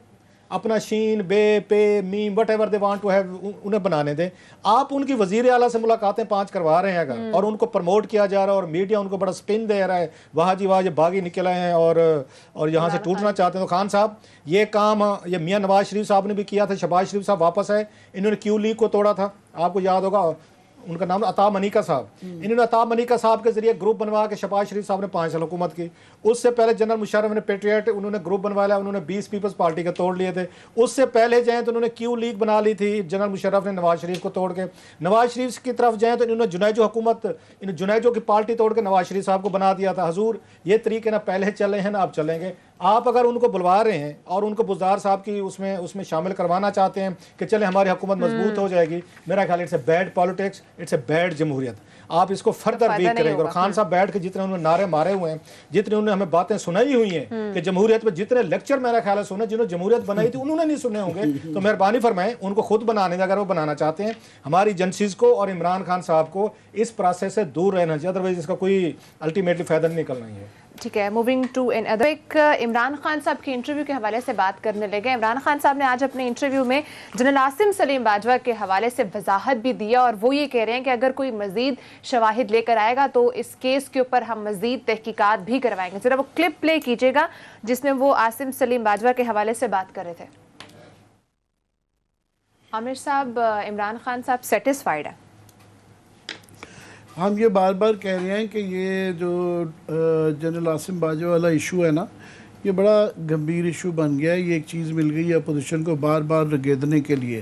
Speaker 3: अपना शीन बे पे मीम whatever they want to have उन्हें बनाने दें। आप उनकी वजीर आला से मुलाकातें 5 करवा रहे हैं अगर, और उनको प्रमोट किया जा रहा है और मीडिया उनको बड़ा स्पिन दे रहा है, वाह जी वाह ये बागी निकल आए हैं और यहाँ से टूटना चाहते हैं। तो खान साहब ये काम ये मियाँ नवाज शरीफ साहब ने भी किया था, शहबाज शरीफ साहब वापस आए, इन्होंने क्यू लीग को तोड़ा था, आपको याद होगा उनका नाम अता मनीका साहब, इन्होंने अता मनीका साहब के जरिए ग्रुप बनवा के शहबाज शरीफ साहब ने 5 साल हुकूमत की। उससे पहले जनरल मुशर्रफ ने पेट्रियट उन्होंने ग्रुप बनवाया, उन्होंने 20 पीपल्स पार्टी के तोड़ लिए थे। उससे पहले जाएँ तो उन्होंने क्यू लीग बना ली थी जनरल मुशर्रफ ने नवाज शरीफ को तोड़ के। नवाज शरीफ की तरफ जाएँ तो इन्होंने जुनैजो हुकूमत, इन जुनैजो की पार्टी तोड़ के नवाज शरीफ साहब को बना दिया था। हजूर ये तरीके ना पहले चले हैं ना अब चलेंगे। आप अगर उनको बुलवा रहे हैं और उनको बुज़दार साहब की उसमें शामिल करवाना चाहते हैं कि चले हमारी हुकूमत मजबूत हो जाएगी, मेरा ख्याल it's a bad politics, it's a bad जमहूरियत। आप इसको फर्दर वीक करेंगे। और खान साहब बैठ के जितने उन्होंने नारे मारे हुए हैं, जितने उन्होंने हमें बातें सुनाई हुई हैं कि जमहूरियत में जितने लेक्चर मेरा ख्याल है सुने, जिन्होंने जमहूरियत बनाई थी उन्होंने नहीं सुने होंगे, तो मेहरबानी फरमाएं उनको खुद बनाने दें अगर वो बनाना चाहते हैं। हमारी एजेंसीज को और इमरान खान साहब को इस प्रोसेस से दूर रहना चाहिए, अदरवाइज इसका कोई अल्टीमेटली फायदा नहीं निकलना है।
Speaker 1: ठीक है, मूविंग टू एन अदर, एक इमरान खान साहब के इंटरव्यू के हवाले से बात करने लगे। इमरान खान साहब ने आज अपने इंटरव्यू में जनरल आसिम सलीम बाजवा के हवाले से वजाहत भी दिया, और वो ये कह रहे हैं कि अगर कोई मजीद शवाहिद लेकर आएगा तो इस केस के ऊपर हम मजीद तहकीकात भी करवाएंगे। जरा वो क्लिप प्ले कीजिएगा जिसमें वो आसिम सलीम बाजवा के हवाले से बात कर रहे थे। आमिर साहब, इमरान खान साहब सेटिस्फाइड है?
Speaker 2: हम ये बार बार कह रहे हैं कि ये जो जनरल आसिम बाजवा वाला इशू है ना, ये बड़ा गंभीर इशू बन गया है। ये एक चीज़ मिल गई है अपोजिशन को बार बार रगेदने के लिए,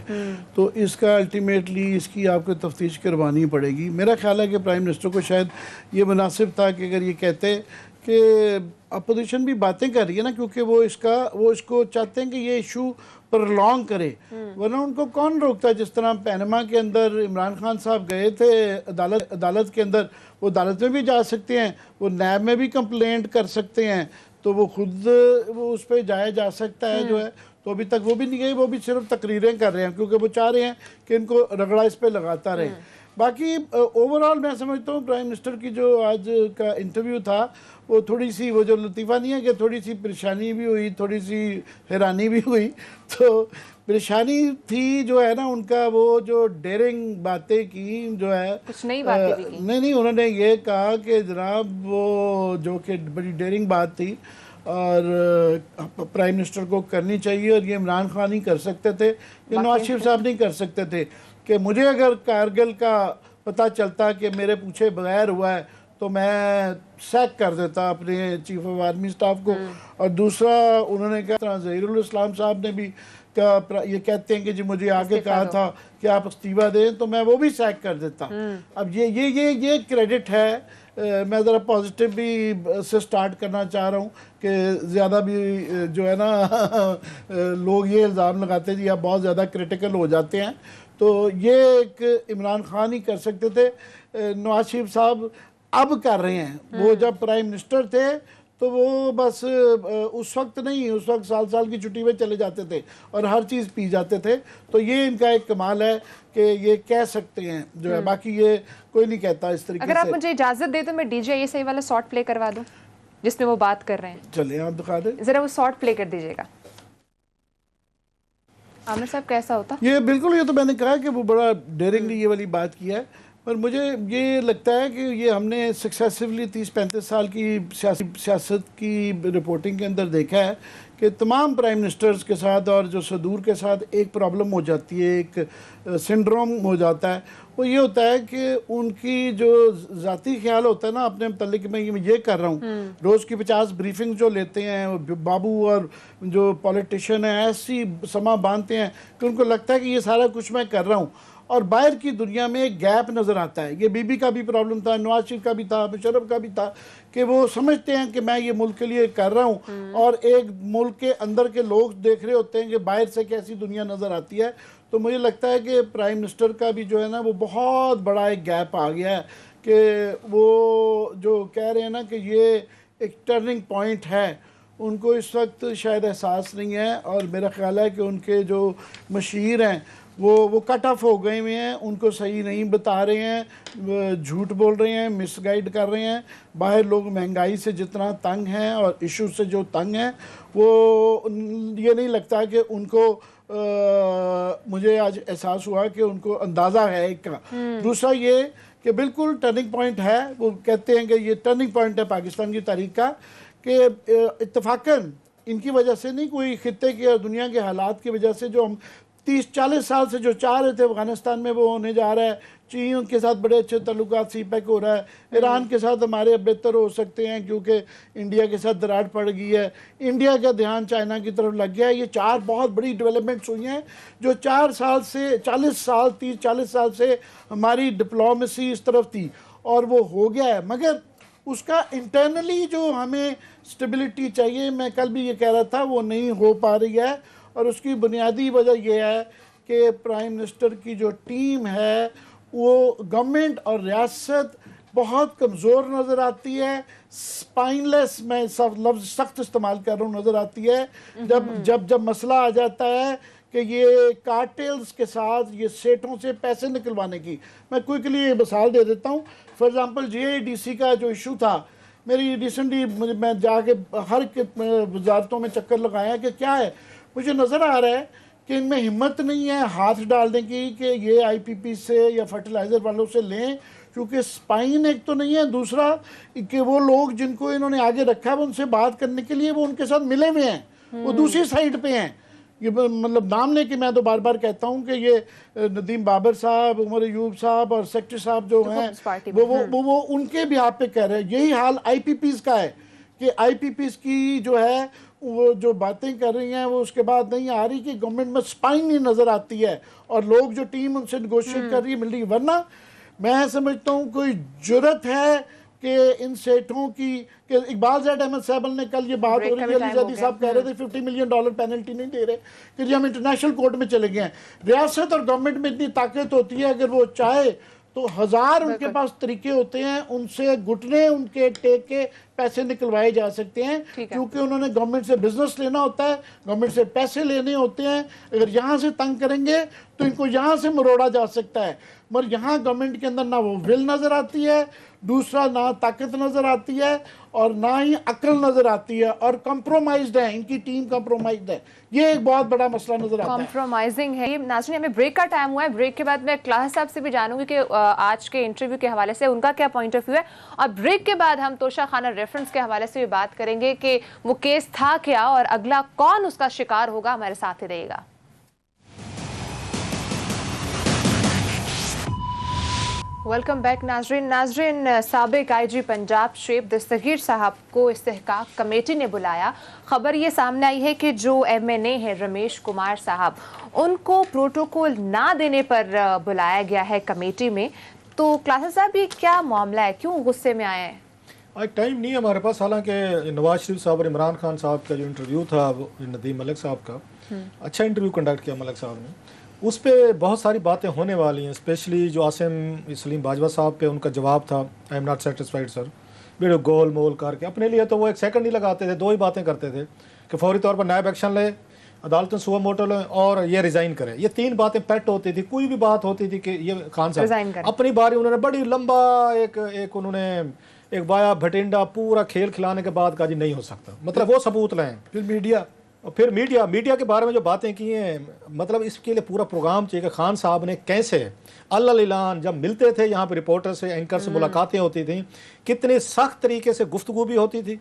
Speaker 2: तो इसका अल्टीमेटली इसकी आपको तफ्तीश करवानी पड़ेगी। मेरा ख्याल है कि प्राइम मिनिस्टर को शायद ये मुनासिब था कि अगर ये कहते कि अपोजिशन भी बातें कर रही है ना, क्योंकि वो इसको चाहते हैं कि ये इशू प्रलॉन्ग करे, वरना उनको कौन रोकता है। जिस तरह पैनमा के अंदर इमरान खान साहब गए थे अदालत के अंदर, वो अदालत में भी जा सकते हैं, वो नैब में भी कंप्लेंट कर सकते हैं, तो वो खुद वो उस पर जाया जा सकता है जो है। तो अभी तक वो भी नहीं गए, वो भी सिर्फ तकरीरें कर रहे हैं क्योंकि वो चाह रहे हैं कि इनको रगड़ा इस पर लगाता रहे। बाकी ओवरऑल मैं समझता हूँ प्राइम मिनिस्टर की जो आज का इंटरव्यू था वो थोड़ी सी, वो जो लतीफ़ा नहीं है कि थोड़ी सी परेशानी भी हुई, थोड़ी सी हैरानी भी हुई। तो परेशानी थी जो है ना उनका, वो जो डेयरिंग बातें की जो है,
Speaker 1: कुछ नई बातें भी की।
Speaker 2: नहीं, उन्होंने ये कहा कि जनाब वो जो कि बड़ी डेयरिंग बात थी और प्राइम मिनिस्टर को करनी चाहिए, और ये इमरान खान ही कर सकते थे, ये नवाज शरीफ साहब नहीं कर सकते थे। कि मुझे अगर कारगिल का पता चलता कि मेरे पूछे बगैर हुआ है तो मैं सैक कर देता अपने चीफ ऑफ आर्मी स्टाफ को। और दूसरा उन्होंने कहा, ज़हीरुल इस्लाम साहब ने भी ये कहते हैं कि जी मुझे आगे कहा था कि आप इस्तीफा दें, तो मैं वो भी सैक कर देता। अब ये क्रेडिट है। मैं ज़रा पॉजिटिव भी से स्टार्ट करना चाह रहा हूँ कि ज़्यादा भी जो है ना लोग ये इल्ज़ाम लगाते हैं जी आप बहुत ज़्यादा क्रिटिकल हो जाते हैं, तो ये एक इमरान खान ही कर सकते थे। नवाज शरीफ साहब अब कर रहे हैं, वो जब प्राइम मिनिस्टर थे तो वो बस उस वक्त नहीं, उस वक्त साल की छुट्टी में चले जाते थे और हर चीज़ पी जाते थे। तो ये इनका एक कमाल है कि ये कह सकते हैं जो है, बाकी ये कोई नहीं कहता इस तरीके से।
Speaker 1: अगर आप मुझे इजाज़त दे तो मैं डीजे ये सही वाला शॉर्ट प्ले करवा दूँ जिसमें वो बात कर रहे हैं।
Speaker 2: चलिए आप दिखा दें,
Speaker 1: ज़रा वो शॉर्ट प्ले कर दीजिएगा। आमिर साहब कैसा होता?
Speaker 2: ये बिल्कुल, ये तो मैंने कहा कि वो बड़ा डेयरिंगली ये वाली बात किया है, पर मुझे ये लगता है कि ये हमने सक्सेसिवली 30-35 साल की सियासत की रिपोर्टिंग के अंदर देखा है कि तमाम प्राइम मिनिस्टर्स के साथ और जो सदूर के साथ एक प्रॉब्लम हो जाती है, एक सिंड्रोम हो जाता है। वो ये होता है कि उनकी जो ज़ाती ख्याल होता है ना अपने मतलब मैं ये कर रहा हूँ, रोज़ की 50 ब्रीफिंग जो लेते हैं बाबू और जो पॉलिटिशियन है, ऐसी समा बांधते हैं कि उनको लगता है कि ये सारा कुछ मैं कर रहा हूँ और बाहर की दुनिया में एक गैप नज़र आता है। ये बीबी का भी प्रॉब्लम था, नवाज शरीफ का भी था, मुशर्रफ का भी था कि वो समझते हैं कि मैं ये मुल्क के लिए कर रहा हूँ और एक मुल्क के अंदर के लोग देख रहे होते हैं कि बाहर से कैसी दुनिया नज़र आती है। तो मुझे लगता है कि प्राइम मिनिस्टर का भी जो है ना वो बहुत बड़ा एक गैप आ गया है कि वो जो कह रहे हैं ना कि ये एक टर्निंग पॉइंट है, उनको इस वक्त शायद एहसास नहीं है। और मेरा ख्याल है कि उनके जो मशीर हैं वो कट ऑफ हो गए हुए हैं, उनको सही नहीं बता रहे हैं, झूठ बोल रहे हैं, मिसगाइड कर रहे हैं। बाहर लोग महंगाई से जितना तंग हैं और इशू से जो तंग हैं, वो ये नहीं लगता कि उनको मुझे आज एहसास हुआ कि उनको अंदाज़ा है एक का। दूसरा ये कि बिल्कुल टर्निंग पॉइंट है, वो कहते हैं कि ये टर्निंग पॉइंट है पाकिस्तान की तारीख का, कि इत्तफाकन इनकी वजह से नहीं, कोई खित्ते के और दुनिया के हालात की वजह से जो हम 30-40 साल से जो चाह रहे थे अफगानिस्तान में वो होने जा रहा है। चीन के साथ बड़े अच्छे तल्लुकात सीपैक हो रहा है, ईरान के साथ हमारे बेहतर हो सकते हैं क्योंकि इंडिया के साथ दरार पड़ गई है, इंडिया का ध्यान चाइना की तरफ लग गया है। ये 4 बहुत बड़ी डेवलपमेंट्स हुई हैं जो 4 साल से 30-40 साल से हमारी डिप्लोमेसी इस तरफ थी और वो हो गया है। मगर उसका इंटरनली जो हमें स्टेबिलिटी चाहिए, मैं कल भी ये कह रहा था, वो नहीं हो पा रही है। और उसकी बुनियादी वजह यह है कि प्राइम मिनिस्टर की जो टीम है वो गवर्नमेंट और रियासत बहुत कमज़ोर नज़र आती है, स्पाइनलेस, मैं सब लफ्ज़ सख्त इस्तेमाल कर रहा हूँ, नज़र आती है। जब मसला आ जाता है कि ये कार्टेल्स के साथ ये सेठों से पैसे निकलवाने की, मैं क्विकली ये मिसाल दे देता हूँ। फॉर एग्ज़ाम्पल GIDC का जो इशू था, मेरी रिसेंटली मैं जाके हर वजारतों में चक्कर लगाया कि क्या है, मुझे नज़र आ रहा है कि इनमें हिम्मत नहीं है हाथ डालने की कि ये IPP से या फर्टिलाइज़र वालों से लें, क्योंकि स्पाइन एक तो नहीं है, दूसरा कि वो लोग जिनको इन्होंने आगे रखा है उनसे बात करने के लिए वो उनके साथ मिले हुए हैं, वो दूसरी साइड पे हैं। ये मतलब नाम लेके मैं तो बार बार कहता हूँ कि ये नदीम बाबर साहब, उमर अयूब साहब और सेक्रेटरी साहब जो हैं वो उनके भी आप पे कह रहे हैं। यही हाल IPPs का है कि IPPs की जो है वो जो बातें कर रही हैं वो उसके बाद नहीं आ रही कि गवर्नमेंट में स्पाइन नहीं नज़र आती है और लोग जो टीम उनसे नेगोशिएट कर रही है मिल रही। वरना मैं समझता हूँ कोई जुर्रत है कि इन सेठों की, कि इकबाल ज़ैद अहमद साहब ने कल ये बात हो रही है, अली साहब कह रहे थे $50 मिलियन पेनल्टी नहीं दे रहे कि जी हम इंटरनेशनल कोर्ट में चले गए हैं। रियासत और गवर्नमेंट में इतनी ताकत होती है, अगर वो चाहे तो 1000 उनके पास तरीके होते हैं, उनसे घुटने उनके टेक के पैसे निकलवाए जा सकते हैं, क्योंकि उन्होंने गवर्नमेंट से बिजनेस लेना होता है, गवर्नमेंट से पैसे लेने होते हैं। अगर यहाँ से तंग करेंगे तो इनको यहाँ से मरोड़ा जा सकता है, मगर यहाँ गवर्नमेंट के अंदर ना वो विल नज़र आती है, दूसरा ना ताकत नज़र आती है और ना ही अक्ल नज़र आती है, और कंप्रोमाइज्ड है, इनकी टीम कंप्रोमाइज्ड है। ये एक बहुत बड़ा मसला नज़र आता है,
Speaker 1: कंप्रोमाइजिंग है। नाज़रीन, हमें ब्रेक का टाइम हुआ है, ब्रेक के बाद मैं क्लास साहब से भी जानूंगी कि आज के इंटरव्यू के हवाले से उनका क्या पॉइंट ऑफ व्यू है, और ब्रेक के बाद हम तोशा खाना रेफरेंस के हवाले से भी बात करेंगे कि वो केस था क्या और अगला कौन उसका शिकार होगा। हमारे साथ ही रहिएगा। वेलकम बैक नाजरीन, साबिक IG पंजाब शुएब दस्तगीर साहब को इस्तेहकाक कमेटी ने बुलाया। खबर ये सामने आई है कि जो MNA है रमेश कुमार साहब, उनको प्रोटोकॉल ना देने पर बुलाया गया है कमेटी में। तो क्लासेस साहब ये क्या मामला है, क्यों गुस्से में आए हैं?
Speaker 3: आज टाइम नहीं है हमारे पास। हालांकि नवाज शरीफ साहब और इमरान खान साहब का जो इंटरव्यू था नदीम मलिक साहब का, अच्छा इंटरव्यू कंडक्ट किया मलिक साहब ने, उस पर बहुत सारी बातें होने वाली हैं। स्पेशली जो आसिम सलीम बाजवा साहब पे उनका जवाब था, I am not satisfied sir, video गोल मोल करके अपने लिए तो वो एक सेकंड नहीं लगाते थे, 2 ही बातें करते थे कि फौरी तौर पर नायब एक्शन ले, अदालतों सुबह मोटो लें और ये रिज़ाइन करें। ये 3 बातें पेट होती थी। कोई भी बात होती थी कि ये खान साहब अपनी बारी, उन्होंने बड़ी लंबा एक उन्होंने एक बाया भटिंडा पूरा खेल खिलाने के बाद कहा जी नहीं हो सकता, मतलब वो सबूत लाएं।
Speaker 2: फिर मीडिया
Speaker 3: और फिर मीडिया के बारे में जो बातें की हैं, मतलब इसके लिए पूरा प्रोग्राम चाहिए कि खान साहब ने कैसे अल्लाह जब मिलते थे यहाँ पे रिपोर्टर से, एंकर से मुलाकातें होती थी, कितने सख्त तरीके से गुफ्तगू भी होती थी,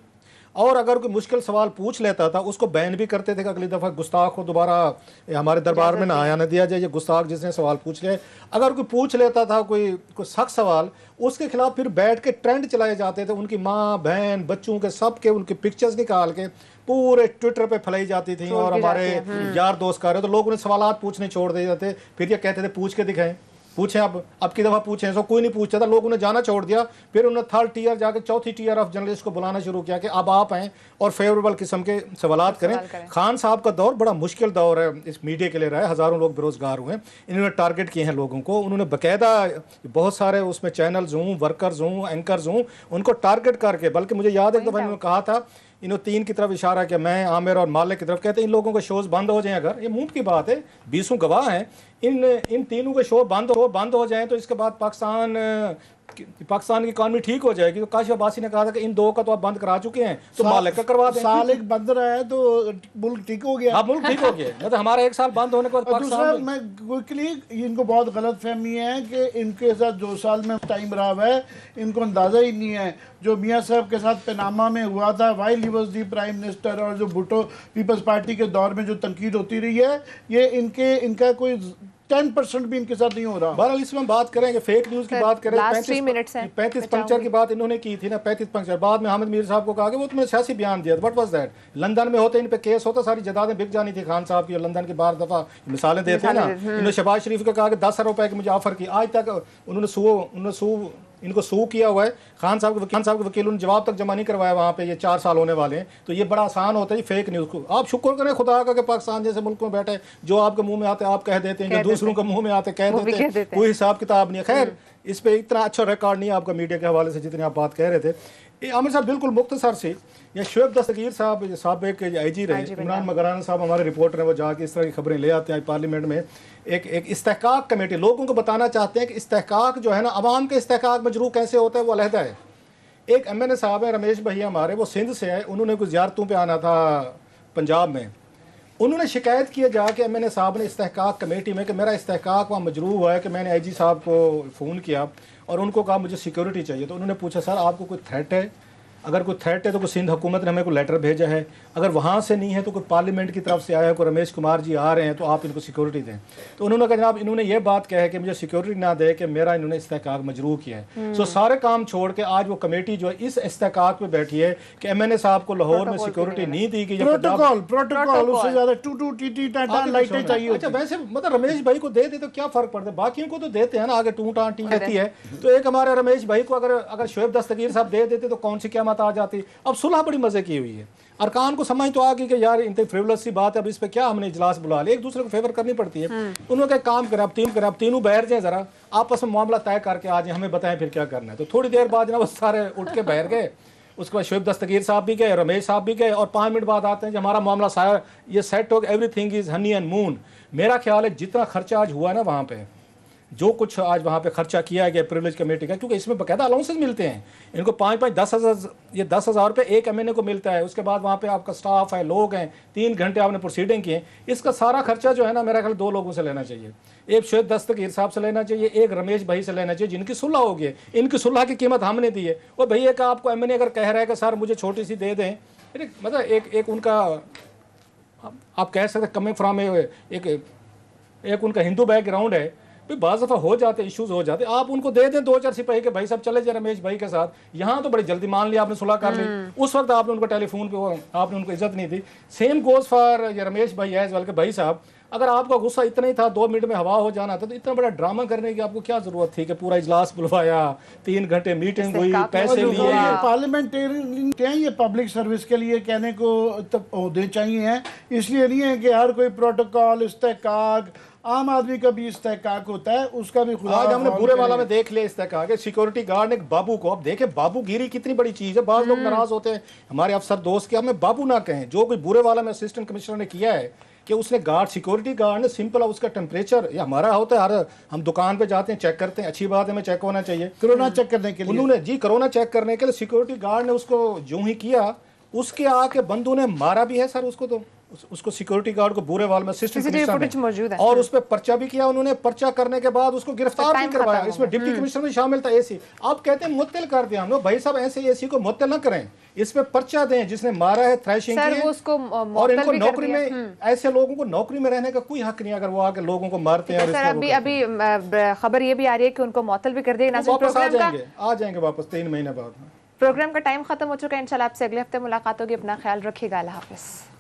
Speaker 3: और अगर कोई मुश्किल सवाल पूछ लेता था उसको बैन भी करते थे कि अगली दफ़ा गुस्ताख को दोबारा हमारे दरबार में ना आया ना दिया जाए, ये गुस्ताख जिसने सवाल पूछ लिया। अगर कोई पूछ लेता था कोई सख्त सवाल, उसके खिलाफ फिर बैठ के ट्रेंड चलाए जाते थे, उनकी माँ बहन बच्चों के सब के उनकी पिक्चर्स निकाल के पूरे ट्विटर पे फैलाई जाती थी, और हमारे यार दोस्त कर रहे तो लोग उन्हें सवालात पूछने छोड़ दिए जाते, फिर ये कहते थे पूछ के दिखाएं, पूछें अब की दफ़ा पूछें, सो कोई नहीं पूछता था, लोग उन्हें जाना छोड़ दिया। फिर उन्होंने थर्ड टीयर जाके चौथी टीयर ऑफ जर्नलिस्ट को बुलाना शुरू किया कि अब आप आएँ और फेवरेबल किस्म के सवालात करें। खान साहब का दौर बड़ा मुश्किल दौर है इस मीडिया के लिए रहा है, हज़ारों लोग बेरोज़गार हुए हैं, इन्होंने टारगेट किए हैं लोगों को, उन्होंने बाकायदा बहुत सारे उसमें चैनल्स हों, वर्कर्स हों, एंकर्स हों, उनको टारगेट करके, बल्कि मुझे याद है एक दफ़ा इन्होंने कहा था, इन्होंने 3 की तरफ इशारा किया, मैं, आमिर और मालिक की तरफ, कहते हैं इन लोगों के शोज़ बंद हो जाएं, अगर ये मुंह की बात है, 20 गवाह हैं, इन तीनों के शो बंद हो जाएं तो इसके बाद पाकिस्तान की इकॉनमी ठीक हो जाएगी। तो काशिफ अब्बासी ने कहा था कि इन 2 का तो आप बंद करा चुके हैं, तो मालिक का करवा दें।
Speaker 2: साल एक बंद रहा है तो मुल्क ठीक हो गया।
Speaker 3: अब मुल्क ठीक हो गया, मतलब हमारा 1 साल बंद होने के बाद
Speaker 2: दूसरा, मैं क्विकली, इनको बहुत गलत फहमी है कि इनके साथ 2 साल में टाइम रहा हुआ है, इनको अंदाज़ा ही नहीं है जो मियाँ साहब के साथ पनामा में हुआ था while he was the prime minister, और जो भुट्टो पीपल्स पार्टी के दौर में जो तनकीद होती रही है, ये इनका कोई 10% भी इनके साथ नहीं हो रहा।
Speaker 3: बहरहाल इसमें बात करेंगे, फेक न्यूज़ की बात करें, 35 पंक्चर की बात इन्होंने की थी ना, 35 पंक्चर। बाद में हामिद मीर साहब को कहा कि वो तुम्हें सियासी बयान दिया, व्हाट वाज दैट? लंदन में होते इन पे केस होता, सारी जदादें बिक जानी थी खान साहब की, लंदन की 12 दफ़ा मिसालें देते हैं ना। इन्होंने शहबाज शरीफ को कहा कि 10,000 रुपए की मुझे ऑफर की, आज तक उन्होंने इनको सू किया हुआ है। खान साहब के वकील उन्होंने जवाब तक जमा नहीं करवाया वहाँ पे, ये 4 साल होने वाले हैं। तो ये बड़ा आसान होता है फेक न्यूज़ को। आप शुक्र करें खुदा का कि पाकिस्तान जैसे मुल्क में बैठे, जो आपके मुंह में आते आप कह देते हैं, जो दूसरों के मुंह में आते कह देते हैं, कोई हिसाब किताब नहीं है। खैर, इस पे इतना अच्छा रिकॉर्ड नहीं है आपका मीडिया के हवाले से जितनी आप बात कह रहे थे। आमिर साहब बिल्कुल मुख्तसर से, या शुएब दस्तगीर साहब साबिक IG रहे, इमरान मगराना साहब हमारे रिपोर्टर हैं, वो जाके इस तरह की खबरें ले आते हैं पार्लियामेंट में। एक इस्तेहकाक कमेटी लोगों को बताना चाहते हैं कि इस्तेहकाक जो है ना, अवाम के इस्तेहकाक मजरू कैसे होता है वो अलहदा है। एक MNA साहब है रमेश भैया हमारे, वो सिंध से है, उन्होंने कुछ ज़ियारतों पे आना था पंजाब में, उन्होंने शिकायत की जाके MNA साहब ने इस्तेहकाक कमेटी में कि मेरा इस्तेहकाक वहाँ मजरू हुआ है, कि मैंने IG साहब को फ़ोन किया और उनको कहा मुझे सिक्योरिटी चाहिए। तो उन्होंने पूछा सर आपको कोई थ्रेट है? अगर कोई थ्रेट है तो कोई सिंध हुकूमत ने हमें कोई लेटर भेजा है, अगर वहाँ से नहीं है तो कोई पार्लियामेंट की तरफ से आया है, कोई रमेश कुमार जी आ रहे हैं तो आप इनको सिक्योरिटी दें। तो उन्होंने कहा जनाब इन्होंने ये बात कहा है कि मुझे सिक्योरिटी ना दे कि मेरा इन्होंने इस्तेहकाक मजरू किया है। सो सारे काम छोड़ के आज वो कमेटी जो है इस इस्तेहकाक पे बैठी है कि MNA साहब को लाहौर में सिक्योरिटी नहीं दी गई।
Speaker 2: प्रोटोकॉल उससे ज्यादा टू टी टाटा लाइटें चाहिए।
Speaker 3: अच्छा, वैसे मतलब रमेश भाई को दे दे तो क्या फर्क पड़ता है, बाकियों को तो देते हैं ना, आगे टू टाटी रहती है। तो एक हमारे रमेश भाई को अगर शुएब दस्तगीर साहब दे देते तो कौन सी क़यामत आ जाती। अब सुलह बड़ी मजे की हुई है, अरकान को समझ तो आ गई कि यार इतनी फ्रिवलस सी बात है, अब इस पे क्या हमने इजलास बुला लिया, एक दूसरे को फेवर करनी पड़ती है। उन्होंने कहा काम करें, अब तीनों बैठ जाए, जरा आपस में मामला तय करके आ जाए, हमें बताएं फिर क्या करना है। तो थोड़ी देर बाद ना वो सारे उठ के बैठ गए। उसके बाद शुएब दस्तगीर साहब भी गए, रमेश साहब भी गए, और 5 मिनट बाद आते हैं कि हमारा मामला सारा ये सेट हो गया, everything is honey and moon. मेरा ख्याल है जितना खर्चा आज हुआ है ना वहाँ पे, जो कुछ आज वहाँ पे खर्चा किया गया प्रिविलेज कमेटी का, क्योंकि इसमें बाकायदा अलाउंसेस मिलते हैं इनको, 5-5 10,000 रुपये एक MNA को मिलता है। उसके बाद वहाँ पे आपका स्टाफ है, लोग हैं, 3 घंटे आपने प्रोसीडिंग किए, इसका सारा खर्चा जो है ना मेरा ख्याल 2 लोगों से लेना चाहिए। एक शुएब दस्तगीर साहब से लेना चाहिए, एक रमेश भाई से लेना चाहिए, जिनकी सुलह होगी। इनकी सुलह की कीमत हमने दी है। और भैया का आपको MNA अगर कह रहा है कि सर मुझे छोटी सी दे दें, मतलब एक उनका आप कह सकते कमिंग फ्राम एक उनका हिंदू बैकग्राउंड है, भाई बाज़ दफ़ा हो जाते इश्यूज़ हो जाते, आप उनको दे दें 2-4 सिपाही के भाई साहब चले जाए रमेश भाई के साथ। यहाँ तो बड़ी जल्दी मान लिया आपने सुलह कर ली, उस वक्त आपने उनको टेलीफोन पे आपने उनको इज्जत नहीं दी। सेम गोज़ फॉर रमेश भाई एज वेल के भाई साहब, अगर आपका गुस्सा इतना ही था 2 मिनट में हवा हो जाना था, तो इतना बड़ा ड्रामा करने की आपको क्या जरूरत थी कि पूरा इजलास बुलवाया, 3 घंटे मीटिंग हुई, पैसे लिए।
Speaker 2: पार्लियामेंटेरियन ये पब्लिक सर्विस के लिए कहने को ओहदे चाहिए हैं, इसलिए नहीं है कि हर कोई प्रोटोकॉल इस्तेहकाक, आम आदमी का भी इस्तेहकाक होता है, उसका भी खुदा।
Speaker 3: आज हमने बुरे वाला में देख लिया इस्तेहकाक है। सिक्योरिटी गार्ड ने बाबू को, अब देखे बाबूगिरी कितनी बड़ी चीज़ है। बाज़ लोग नाराज होते हैं हमारे अफसर दोस्त के, हमें बाबू ना कहें। जो कोई बुरे वाला में असिस्टेंट कमिश्नर ने किया है कि उसने गार्ड, सिक्योरिटी गार्ड ने सिंपल उसका टेम्परेचर, या हमारा होता है हर हम दुकान पे जाते हैं चेक करते हैं, अच्छी बात है, हमें चेक होना चाहिए,
Speaker 2: कोरोना चेक करने के लिए।
Speaker 3: उन्होंने जी कोरोना चेक करने के लिए सिक्योरिटी गार्ड ने उसको जो ही किया, उसके आके बंदों ने मारा भी है सर उसको। तो उसको सिक्योरिटी गार्ड को बुरे वाल में
Speaker 1: CCTV फुटेज मौजूद है।
Speaker 3: और उस पर पर्चा भी किया उन्होंने। पर्चा करने के बाद उसको गिरफ्तार भी
Speaker 1: टाइम
Speaker 3: करवाया।
Speaker 1: खत्म
Speaker 3: इसमें डिप्टी कमिश्नर भी शामिल था, एसी। आप कहते हैं मुअत्तल कर दिया हम लोग। भाई साहब ऐसे एसी को मुअत्तल ना करें, इस पे पर्चा दें जिसने मारा है, थ्रैशिंग
Speaker 1: सर
Speaker 3: की
Speaker 1: वो
Speaker 3: है।
Speaker 1: उसको
Speaker 3: और
Speaker 1: मुअत्तल
Speaker 3: इनको
Speaker 1: भी कर
Speaker 3: नौकरी
Speaker 1: दिया।
Speaker 3: में, ऐसे लोगों को नौकरी में रहने का कोई हक नहीं अगर वो आके लोगों को मारते हैं। और
Speaker 1: सर
Speaker 3: इसका
Speaker 1: अभी
Speaker 3: वो
Speaker 1: अभी खबर ये भी आ रही है कि उनको मुअत्तल भी कर दिया।
Speaker 3: करते हैं।
Speaker 1: नाज़रीन,
Speaker 3: वापस
Speaker 1: प्रोग्राम
Speaker 3: आ जाएंगे वापस 3 महीने बाद।
Speaker 1: प्रोग्राम का टाइम खत्म हो चुका है। इंशाल्लाह आपसे अगले हफ्ते मुलाकात होगी। अपना ख्याल रखिएगा। अल्लाह हाफिज़।